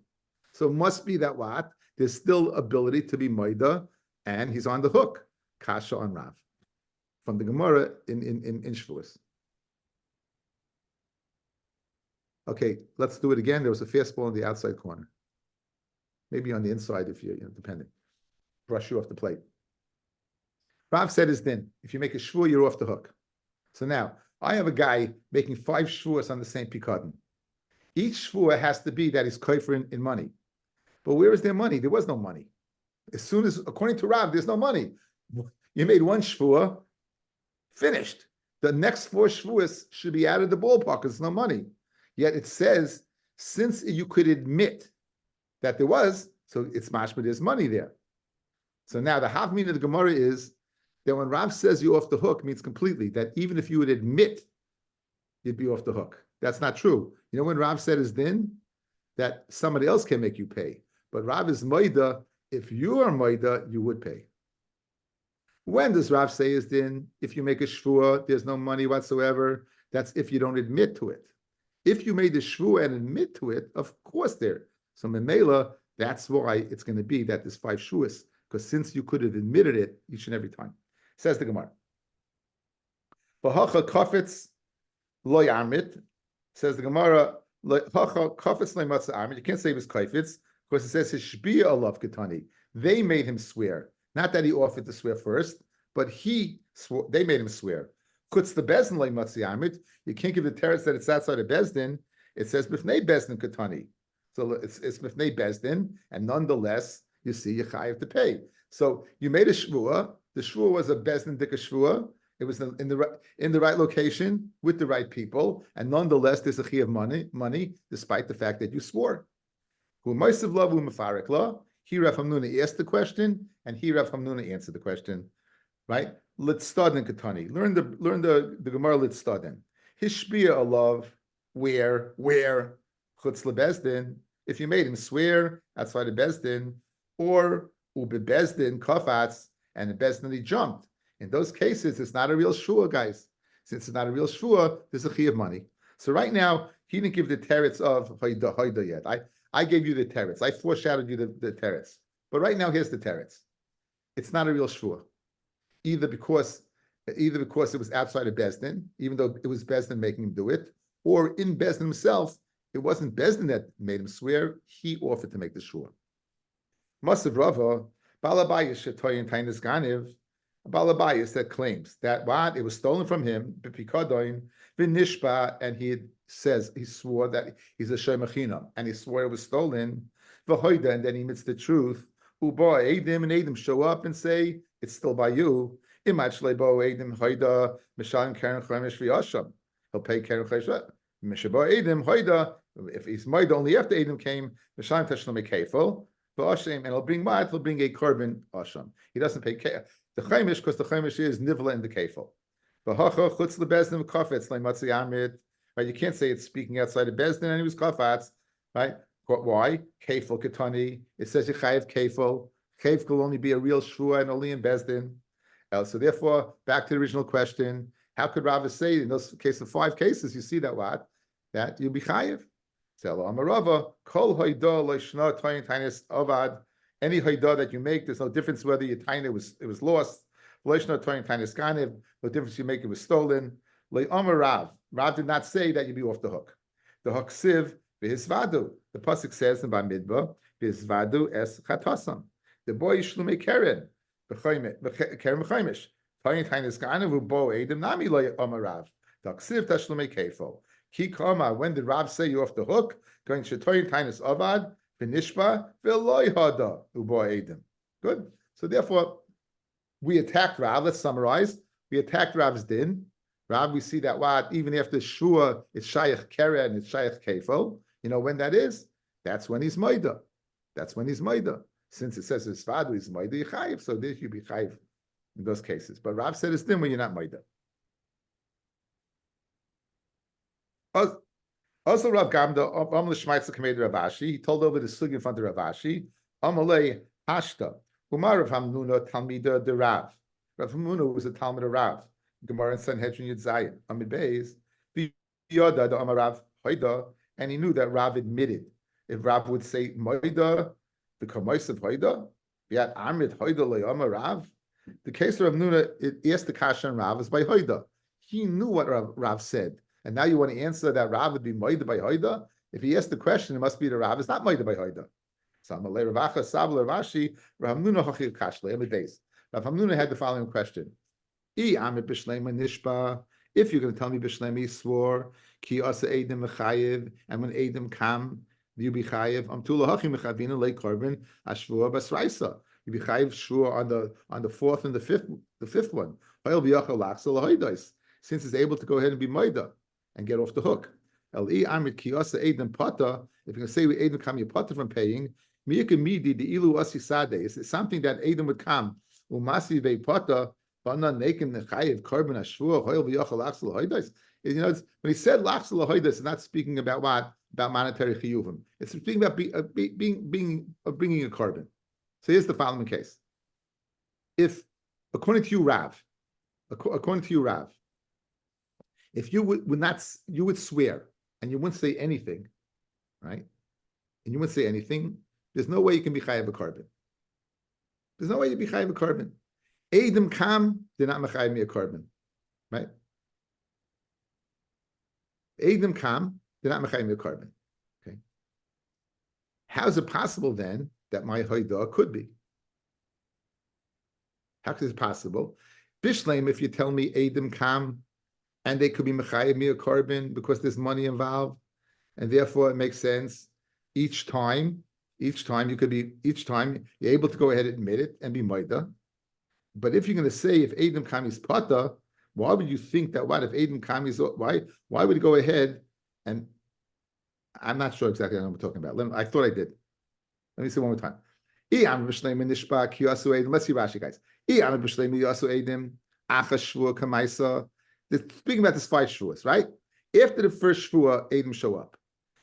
So it must be that what? There's still ability to be maida, and he's on the hook. Kasha on Rav. From the Gemara in Shavuos. Okay, let's do it again. There was a fastball in the outside corner. Maybe on the inside if you're depending. Brush you off the plate. Rav said his din. If you make a shvua, you're off the hook. So now, I have a guy making 5 shvuas on the same pikadon. Each shvua has to be that he's kaifer in money. But where is their money? There was no money. As soon as, according to Rav, there's no money. You made 1 shvua, finished. The next 4 shvuas should be out of the ballpark because there's no money. Yet it says, since you could admit that there was, so it's mashma, there's money there. So now the half meaning of the Gemara is that when Rav says you're off the hook, means completely that even if you would admit, you'd be off the hook. That's not true. You know when Rav said his din? That somebody else can make you pay. But Rav is maida. If you are maida, you would pay. When does Rav say his din? If you make a shvua, there's no money whatsoever. That's if you don't admit to it. If you made the shvua and admit to it, of course there. So memela, that's why it's going to be that there's 5 shvuas. Because since you could have admitted it each and every time. Says the Gemara. V'hacha kafetz lo yamit. Says the Gemara, hacha kafetz lo matzah amit. You can't say it was kafetz, because it says his shbiya alav ketani. They made him swear. Not that he offered to swear first, but he swore. They made him swear. Chutz the bezdin lo matzah amit. You can't give the teretz that it's outside of bezdin. It says b'fnei bezdin ketani. So it's b'fnei bezdin, and nonetheless, you see you chayav to pay. So you made a shvua. The shvua was a bezdin dika shvua. It was in the right location with the right people, and nonetheless, there's a chi of money, despite the fact that you swore. Who ma'asav lav u'mefarek la. He Rav Hamnuna asked the question, and he Rav Hamnuna answered the question. Right? Litstadin katani. Learn the Gemara litstadin. Hishbiya alav where chutz lebezdin. If you made him swear outside of bezdin, or ube bezdin kafatz, and the bezdin he jumped. In those cases, it's not a real shvua, guys. Since it's not a real shvua, there's a chi of money. So right now, he didn't give the teretz of hoida yet. I gave you the teretz. I foreshadowed you the teretz. But right now, here's the teretz. It's not a real shvua. Either because it was outside of bezdin, even though it was bezdin making him do it, or in bezdin himself, it wasn't bezdin that made him swear. He offered to make the shvua. Masav Rava, Balabayas Shetoyin Tainis Ganiv, Balabayas that claims that what it was stolen from him, Bipikadoin, Vinishba, and he swore that he's a Shemachinam, and he swore it was stolen, Vahoida, and then he admits the truth. Uba Adim and Adim show up and say it's still by you. Imach Lebo Adim Hoida Mishalim Karen Chemish Vyasham. He'll pay Karen Chemish. Mishaba Edim Hoida. If he's Maida only after Edim came, Mishayim Tashlum Kefil. And he'll bring what? He'll bring a korban asham. He doesn't pay the chaimish because the chaimish is nivla in the kefil. Right? You can't say it's speaking outside of bezdin and he was kafats. Right? Why? Kefil katani. It says you chayiv kefil. Kefil will only be a real shua and only in bezdin. So therefore, back to the original question: how could Rava say in those case of 5 cases? You see that what? That you'll be chayiv. Any hayda that you make, there's no difference whether your taina was lost. No difference you make it was stolen. Rav did not say that you'd be off the hook. The hook siv v'hisvadu. The pasuk says in Bamidbar v'hisvadu es chatasam. The boy shlume keren keren b'chaimish. Taina tainis ganev ubo edim nami lo Rav. The hook siv tashlume kefo. When did Rav say you off the hook? Going shetoyin tainis avad v'nishba v'loy hada ubo edim. Good. So therefore, we attacked Rav. Let's summarize. We attacked Rav's din. Rav, we see that what even after shua, it's shayach keren and it's shayach kefo. You know when that is? That's when he's maida. That's when he's maida. Since it says his father is maida chayiv, so there you be chayiv in those cases. But Rav said it's din when you're not maida. Also, Rav Gamda, Shmaitza Kamed Rav Ashi, he told over the sug in front of Rav Ashi, Amalei Hashta, Umar Rav Hamnuna, Talmida de Rav. Rav Hamnuna was a Talmud of Rav. Gemara and Sanhedrin Yud Zayin. Amid Beis, Yoda, the Amar Rav, Hoida, and he knew that Rav admitted. If Rav would say Moida, the Kamois of Hoida, yet Amid Hoida le Amar Rav, the case of Rav Hamnuna, it asked the Kasha and Rav is by Hoida. He knew what Rav said. And now you want to answer that Rav would be Moida by Hoida? If he asked the question, it must be the Rav is not Moida by Hoida. Rav Hamnuna had the following question. If you're going to tell me Bishlemi swore, Ki Asa Eidim Mechayev, and when Eidim Kam, you be Chayev, Amtula Hachi Mechavina Le Korban, Ashvua Basraisa. You be Chayev Shua on the 4th and the 5th one. Since it's able to go ahead and be Moida and get off the hook. If you're going to say we Eidim Kam Yapata from paying, it's something that Eidim would come. Umasi Veipata. You know, when he said lachsel lahoidas, it's not speaking about what? About monetary chiyuvim. It's speaking about bringing a korban. So here's the following case. If, according to you, Rav, if you would not, you would swear and you wouldn't say anything, right? And you wouldn't say anything, there's no way you can be chayav a korban. There's no way you be chayav a korban. Eidim Kam, they're not mechayiv me a korban, right? Eidim Kam, they're not mechayiv me a korban. Okay. How is it possible then that my hoida could be? How is it possible? Bishleim, if you tell me Eidim Kam, and they could be mechayiv me a korban because there's money involved, and therefore it makes sense. Each time you're able to go ahead and admit it and be maida. But if you're going to say if Eidim Kam is pata, why would you think that what if Eidim Kam is why would he go ahead and I'm not sure exactly what I'm talking about. I thought I did. Let me say one more time. Let's see Rashi, guys. Speaking about this 5 shvuas, right? After the first shvua, Eidim show up.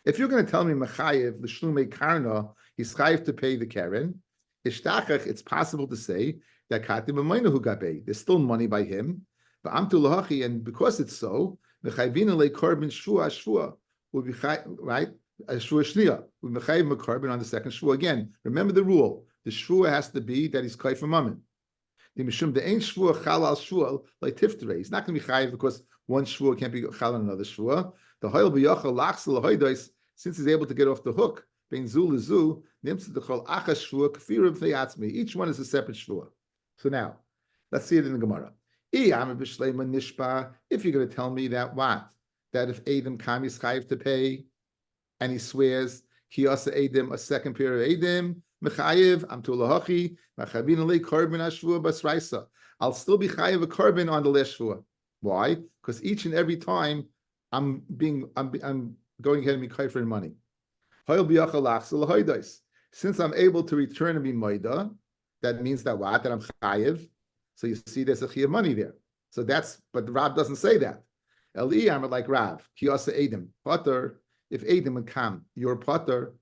If you're going to tell me Mechayev, the Shlume Karna, he's chayiv to pay the Karen, it's possible to say that Katim Amayna who got paid. There's still money by him. But Amtu Lahachi, and because it's so, the Chayvina Le Korban Shvua will be right? A Shvua Shnia. We Mechayiv Korban on the second Shvua. Again, remember the rule. The Shvua has to be that he's Kayf Mammon. The Mishum, the ain't Shvua Chalal Shvua like Tiftere. He's not going to be Chayiv because one Shvua can't be Chal on another Shvua. The Hoyel B'Yachal Lachs L'Hoidos, since he's able to get off the hook, Bein Zu L'Zu, Nimtz D'Chol Achas Shvua, Kfirim Feyatzmi. Each one is a separate Shvua. So now, let's see it in the Gemara. If you're going to tell me that what? That if Eidim Kam is chayiv to pay, and he swears, he also Eidim, a second pair of Eidim, Mechayiv, Amtu Lahachi, Machavin Alei Korban Ashvua Basraisa. I'll still be chayiv a korban on the last shvua. Why? Because each and every time I'm going ahead and be kaifer in money. Since I'm able to return and be moida, that means that what? That I'm chayiv. So you see there's a chiyuv money there. So that's, but Rav doesn't say that. Eli, I'm like Rav, kiyasa edim, potter, if edim would come, you're potter.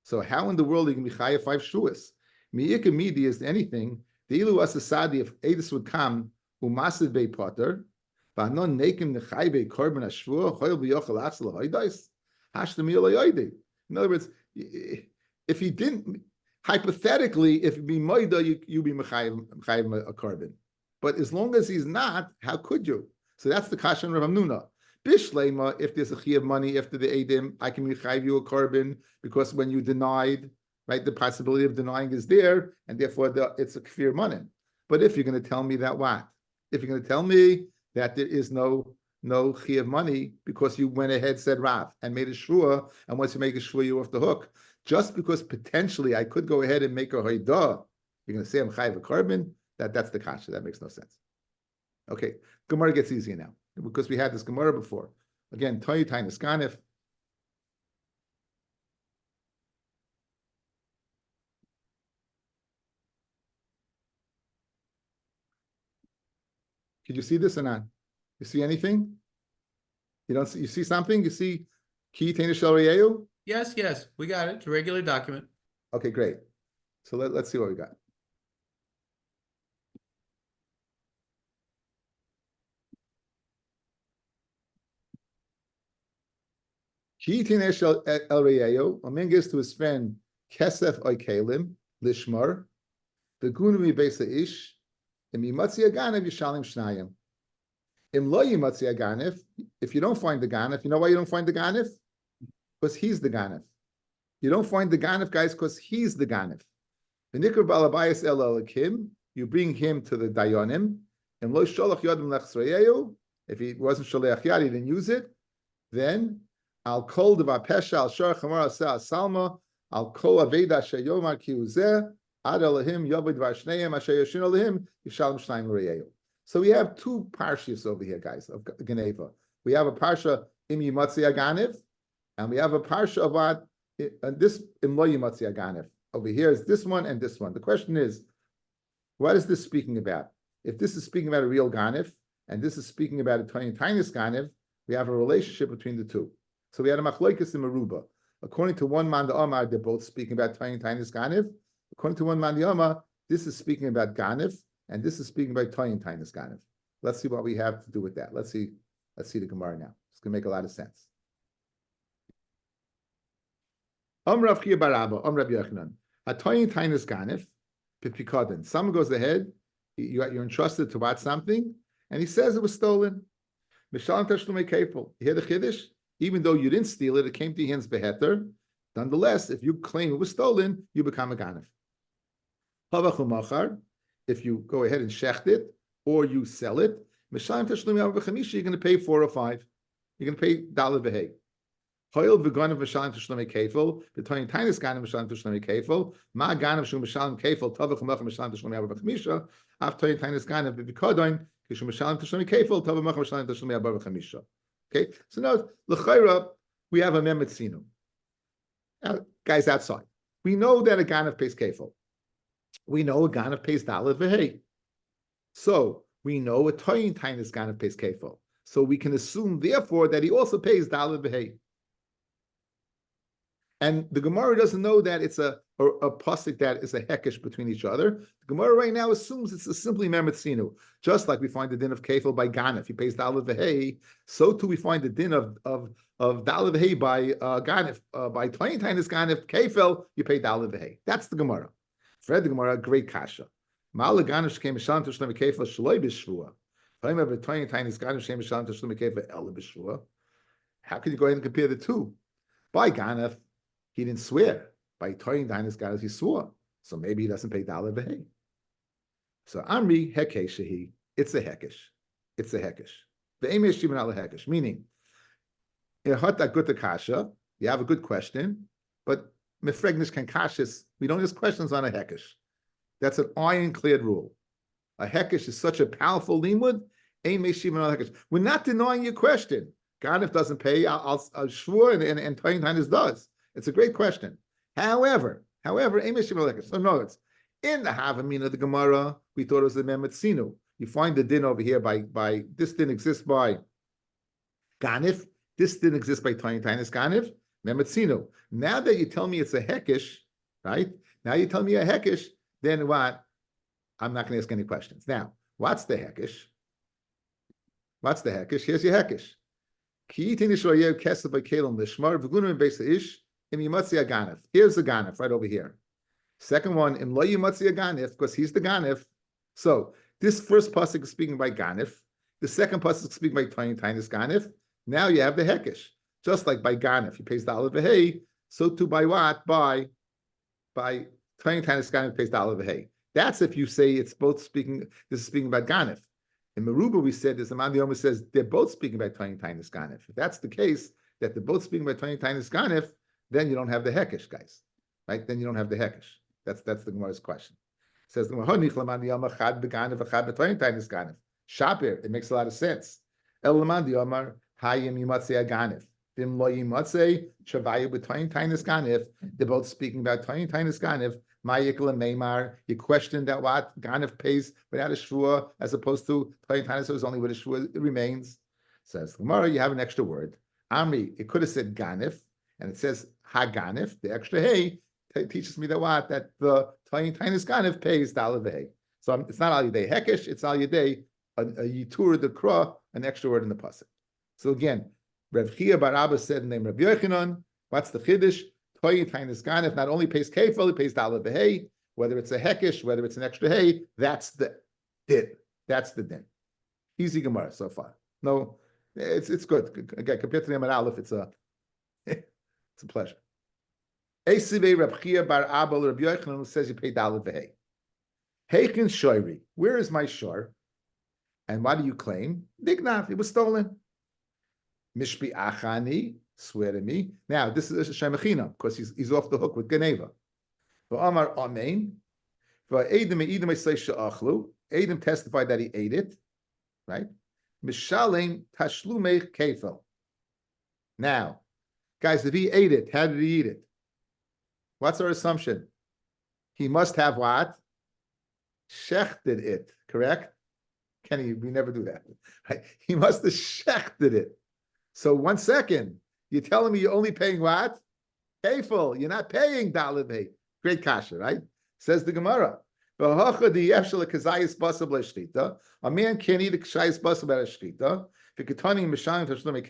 So how in the world are you going to be chayiv 5 shuas? Miyika midi is anything, the ilu asasadi, if edis would come, umasid be potter, v'anon nekim nechai be korban ashvua, choyel v'yochel achsel hoydais, hashtem yoyde. In other words, if he didn't, hypothetically, if it be moida, you be mechayiv a korban. But as long as he's not, how could you? So that's the kashan Rav Hamnuna. Bishlema, if there's a chiyuv money after the edim, I can mechayiv you a korban because when you denied, right, the possibility of denying is there, and therefore it's a kfir money. But if you're going to tell me that what? If you're going to tell me that there is no chiyuv money because you went ahead, said Rav, and made a shvua, and once you make a shvua, you're off the hook. Just because potentially I could go ahead and make a hoidah, you're going to say I'm chayiv a korban? That's the kasha. That makes no sense. Okay, Gemara gets easier now because we had this Gemara before. Again, Toy Tainus Ganif. Could you see this or not? You see anything? You don't see? You see something? You see Ki Tainus Shel Re'eu? Yes, we got it. It's a regular document. Okay, great. So let's see what we got. Ki Tainus Shel Re'eu, a man gives to his friend Kesef Oikelim, Lishmar, the Gunumi Besa Ish, Im Yimatzi Aganev Yishalim Shnayim. Im Lo Yimatzi Aganev, if you don't find the Ganef, you know why you don't find the Ganef? Because he's the Ganef. You don't find the Ganef, guys, because he's the Ganef. The Nikr Balabayas El Elikim, you bring him to the Dayonim, and Lo Sholach Yodim Lechsrayeu, if he wasn't Sholach Yad, he didn't use it, then Al Kol Deva Pesha Al Shar Chamar Asa Salma, Al Kol Aveda Sheyomar Kiuzeh, Ad Elohim Yovid Vashneim Asher Yoshin Elohim Yishalem Shnayim L'Re'eu. So we have two parshas over here, guys, of Geneva. We have a parsha Im Yimatzi Aganev, and we have a parsha of what this Im Lo Yimatzi Aganev. Over here is this one and this one. The question is, what is this speaking about? If this is speaking about a real Ganef, and this is speaking about a Toyin Tainus Ganef, we have a relationship between the two. So we had a Machloikas in Meruba. According to one man the Omar, they're both speaking about Toyin Tainus Ganef. According to one man the Omar, this is speaking about Ganef, and this is speaking about Toyin Tainus Ganef. Let's see what we have to do with that. Let's see the Gemara now. It's going to make a lot of sense. Rav Chia bar Abba, Rabbi Yochanan. Hatoyin Tainus Ganef, Pipikoden. Someone goes ahead, you're entrusted to watch something, and he says it was stolen. Mishalim Tashlumei Kefil. You hear the Chiddush? Even though you didn't steal it, it came to your hands beheter. Nonetheless, if you claim it was stolen, you become a Ganef. Havachu Machar. If you go ahead and shecht it, or you sell it, Mishalim Tashlumei Arba Chamisha, you're going to pay 4 or 5. You're going to pay $1 v'hei. Hoil v'ganav Mishalim Tashlumei Kefil, between Tainus Ganav Mishalim Tashlumei Kefil, Ma Ganav Shum Mishalim Kefil, Tavach Machar Mishalim Tashlumei Arba Chamisha, After Tainus Ganav v'Vikodoin, Kishum Mishalim Tashlumei Kefil, Tavach Machar Mishalim Tashlumei Arba Chamisha. Okay, so now l'chayra we have a memetzinu. Guys outside, we know that a Ganav pays Kefil. We know a Ganav pays $1 v'hei. So we know a Toyin Tainus Ganav pays Kefil. So we can assume, therefore, that he also pays $1 v'hei. And the Gemara doesn't know that it's a pasuk that is a hekesh between each other. The Gemara right now assumes it's a simply memetzinu. Just like we find the din of kefil by Ganef, he pays $1 v'hei. So too we find the din of $1 v'hei by Ganef, by Toyin Tainus Ganef kefil, you pay $1 v'hei. That's the Gemara. Fred the Gemara, great kasha. Ma'al Ganef came mishalim tashlum kefil shloi b'shvua. However, Toyin Tainus Ganef came mishalim tashlum kefil el b'shvua. How can you go ahead and compare the two? By Ganef, he didn't swear. By Toyin Tainus Ganef, he swore. So maybe he doesn't pay $1 v'hei. So Amri hekeshehi, it's a hekesh. It's a hekesh. The aim is shivan al hekesh, meaning you have a good question, but mefregnish can kashis. We don't use questions on a hekesh. That's an ironclad rule. A hekesh is such a powerful limud. Aim is shivan al hekesh. We're not denying your question. Ganif doesn't pay. I'll shvur and Toyin Tainis does. It's a great question. However, so no, it's in the Havamina of the Gemara. We thought it was the Memetzinu. You find the din over here by this din exists by Ganif. This didn't exist by Toyin Tainis Ganif. Memetzinu. Now that you tell me it's a hekish, right? Now you tell me a hekish, then what? I'm not going to ask any questions. Now, what's the hekish? What's the hekish? Here's your hekish. Here's the ganif right over here. Second one, because he's the ganif. So this first pasuk is speaking by ganif. The second pasuk is speaking by Toyin Tainis ganif. Now you have the hekish. Just like by ganif, he pays the aleph v'hei. So too by what? By Toyin Tainis ganif pays the aleph v'hei. That's if you say it's both speaking. This is speaking about ganif. In Meruba, we said this. Amandi Omer says they're both speaking about Toyin Tainis ganif. If that's the case, that they're both speaking about Toyin Tainis ganif, then you don't have the hekish, guys. Right? Then you don't have the hekish. That's the Gemara's question. It says the Gemara, Shapir. It makes a lot of sense. El Lamandi Omer Hayim Yimatzei Ganif. Dim Lo Yimatzei Shavayu b'Toyin Tainis ganif. They're both speaking about Toyin Tainis ganif. Ma'yikla Meimar, you questioned that what Ganif pays without a shvua as opposed to Toyin Tainis is only with a shvua it remains. Says Gemara, you have an extra word. Amri, it could have said Ganif, and it says Haganif. The extra hey teaches me that what that the Toyin Tainis Ganif pays Daled V'Hei. So it's not Al Yidei Hekesh, it's Al Yidei a Yitur the Kra, an extra word in the pasuk. So again, Rav Chia bar Abba said in the name of Rabbi Yochanan, what's the chiddush? Toyin Tainis ganif not only pays kefil, it pays daled v'hei. Whether it's a hekish, whether it's an extra hay, that's the din. That's the din. Easy Gemara so far. No, it's good. Again, compared to the Amar Aleph, it's a pleasure. Eisivei Rav Chia bar Abba Rabbi Yochanan who says you pay daled v'hei. Heikin shoyri. Where is my shor? And what do you claim? Nignav. It was stolen. Mishpi achani. Swear to me. Now, this is a Shemachina, because he's off the hook with Geneva. Amar Amen. Edom testified that he ate it, right? Mishalem Tashlumei Kefel. Now, guys, if he ate it, how did he eat it? What's our assumption? He must have what? Shechted it, correct? Kenny, we never do that. Right? He must have shechted it. So 1 second. You're telling me you're only paying what? Kefil. You're not paying daled v'hei. Great kasha, right? Says the Gemara. A man can't eat a kshayis basar without a shtita. V'ketanim mishalim tashlumi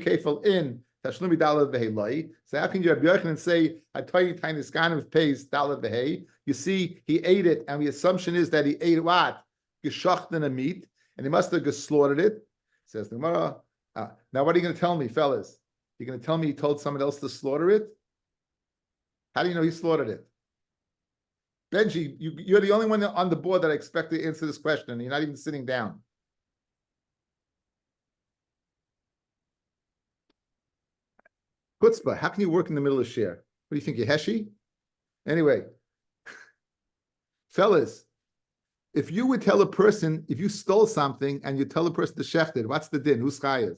kefil in tashlumi daled v'hei loi. So how can you Rabbi Yochanan say Toyin Tainis ganif pays daled v'hei? You see, he ate it, and the assumption is that he ate what? Geshachten a meat, and he must have slaughtered it. Says the Gemara. Now, what are you going to tell me, fellas? You're going to tell me he told someone else to slaughter it? How do you know he slaughtered it? Benji, you're the only one on the board that I expect to answer this question. You're not even sitting down. Chutzpah, how can you work in the middle of share? What do you think, you're Heshi? Anyway, fellas, if you would tell a person, if you stole something and you tell a person to shecht it, what's the din? Who's chayiv?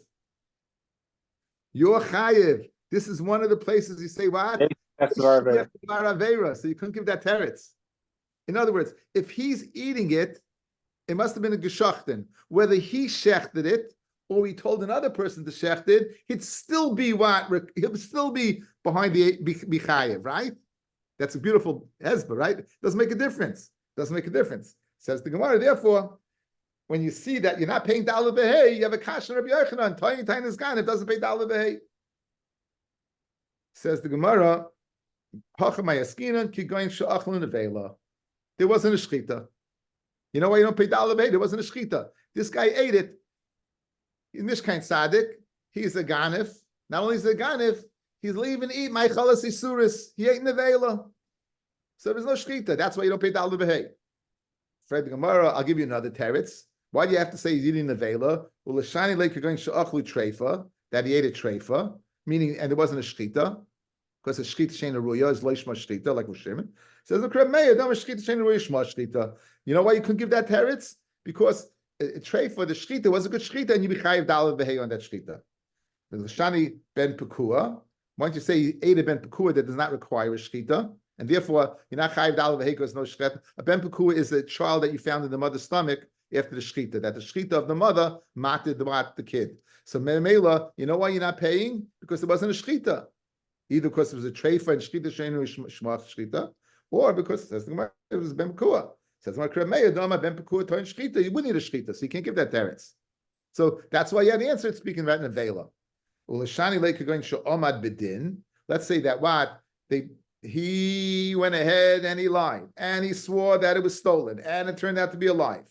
You're chayiv. This is one of the places you say, what? That's the So you couldn't give that teretz. In other words, if he's eating it, it must have been a geshachten. Whether he shechted it or he told another person to shecht it, he'd still be what? He'll still be behind the chayiv, right? That's a beautiful hezbollah, right? Doesn't make a difference. Doesn't make a difference. Says the Gemara, therefore, when you see that you're not paying daled v'hei, you have a kasha Rabbi Yochanan, Toyin Tainis ganif doesn't pay daled v'hei. Says the Gemara, there wasn't a shchita. You know why you don't pay daled v'hei? There wasn't a shchita. This guy ate it. In Mishkain Tzaddik, he's a ganif. Not only is he a ganif, he's leaving to eat my chalas isuris. He ate nevela. So there's no shchita. That's why you don't pay daled v'hei. Fred the Gemara, I'll give you another teretz. Why do you have to say he's eating nevela? Well, l'shani like you're going she'achlu treifa, that he ate a treifa, meaning, and there wasn't a shchita, because a shchita shein aruya is leishma shchita, like Rishim. Says the Kreb Meir, don't shchita shein aruya shma shchita. You know why you couldn't give that teretz? Because a tray for the shchita was a good shchita, and you be chayiv dalad v'hei on that shchita. The Lashani ben Pekua, once you say he ate a ben Pekua that does not require a shchita, and therefore you're not chayiv dalad v'hei because no shchita. A ben Pekua is a child that you found in the mother's stomach after the shchita, that the shchita of the mother mated the kid. So Mela, you know why you're not paying? Because it wasn't a shchita. Either because it was a treifa and shchita sheinu shmach shchita, or because it says the Gemara it was ben Pekua. Says the Gemara Dama ben Pekua toin shchita. You wouldn't need a shchita, so you can't give that teretz. So that's why you had the answer. It's speaking about nevela. Ulashani leika going she'omad bedin. Let's say that he went ahead and he lied and he swore that it was stolen and it turned out to be alive.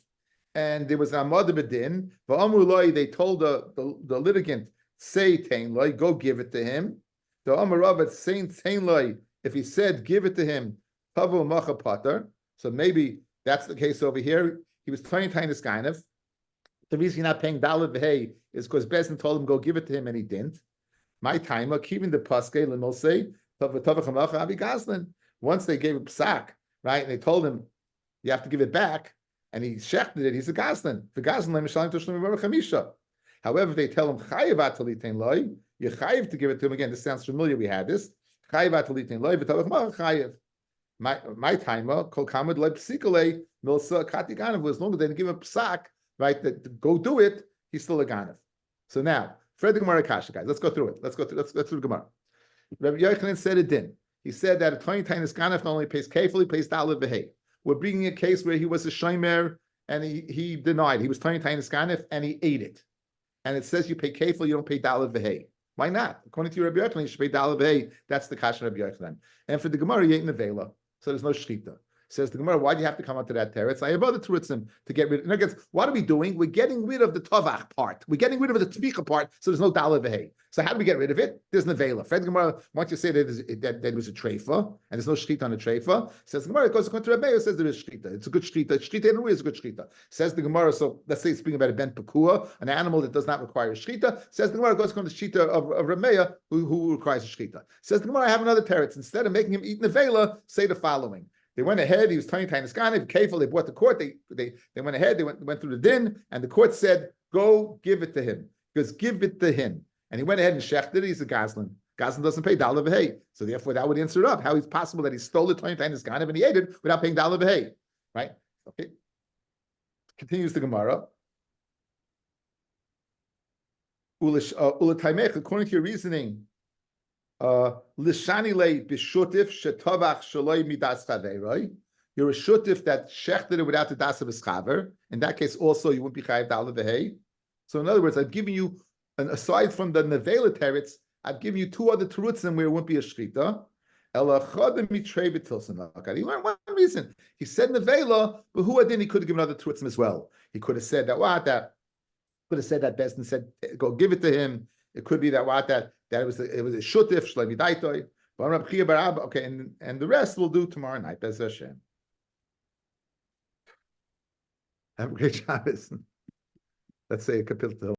And there was amad bedin. Va'amru they told the litigant, say tain loy, go give it to him. The Amarav saying tain loy, if he said give it to him, pavu macha pater. So maybe that's the case over here. He was trying to this kind of. The reason you're not paying dalad v'hei is because Bezdin told him go give it to him and he didn't. My timer, keeping the paske l'mosei tavachamacha abi gazlan. Once they gave him psak, right, and they told him you have to give it back, and he shechted it. He's a gazlan. The gazlan le'mishalim toshlim v'chamisha. However, if they tell him chayiv atalitain loy, you're chayiv to give it to him again. This sounds familiar. We had this chayiv atalitain loy v'tavachamacha chayiv. My timer kol kamad loy psikale milsa katiganav. As long as they didn't give him psak. Right, that go do it, he's still a ganav. So now, Fred the Gemara Kasha, guys, let's go through it. Let's through the Gemara. Rabbi Yochanan said it didn't. He said that a 20 times ganav not only pays kefil, he pays dalad v'hei. We're bringing a case where he was a shomer and he denied. He was 20 times ganav and he ate it. And it says you pay kefil, you don't pay dalad v'hei. Why not? According to Rabbi Yochanan, you should pay dalad v'hei. That's the Kasha Rabbi Yochanan. And for the Gemara, you ain't nevela, so there's no shchita. Says the Gemara, why do you have to come onto that teretz? I have other teretzim to get rid of. In other words, what are we doing? We're getting rid of the tovach part. We're getting rid of the tvicha part, so there's no dalad v'hei. So how do we get rid of it? There's nevela. Fred Gemara, once you say that it was a treifa, and there's no shchita on a treifa, says the Gemara, it goes according to Rabbi, says there is shchita. It's a good shchita. Shchita in a way is a good shchita. Says the Gemara, so let's say it's speaking about a ben pekua, an animal that does not require a shchita. Says the Gemara, it goes according to the shchita of Rameya, who requires a shchita. Says the Gemara, I have another teretz. Instead of making him eat nevela, say the following. They went ahead. He was tiny ganav, kefil. They brought the court. They went ahead. They went through the din, and the court said, "Go give it to him." Because give it to him, and he went ahead and shechted it. He's a gazlan. Gazlan doesn't pay dalad v'hei, so therefore that would answer it up. How is it possible that he stole the tiny ganav and he ate it without paying dalad v'hei? Right? Okay. Continues the Gemara. According to your reasoning. Lishani le bishutif shetovach shaloi midas chaveroi. You're a shutif that shechted it without the das of his chaver. In that case, also you wouldn't be chayiv dalad v'hei. So in other words, I've given you, aside from the nevela teretz, I've given you two other terutzim where it wouldn't be a shchita. He learned one reason. He said nevela, but who adin he could have given other terutzim as well. He could have said that could have said that Bezdin said go give it to him. It could be that it was a shutif shleimi daitoi. Okay, and the rest we'll do tomorrow night. Bez Hashem. Have a great Shabbos. Let's say a kapil.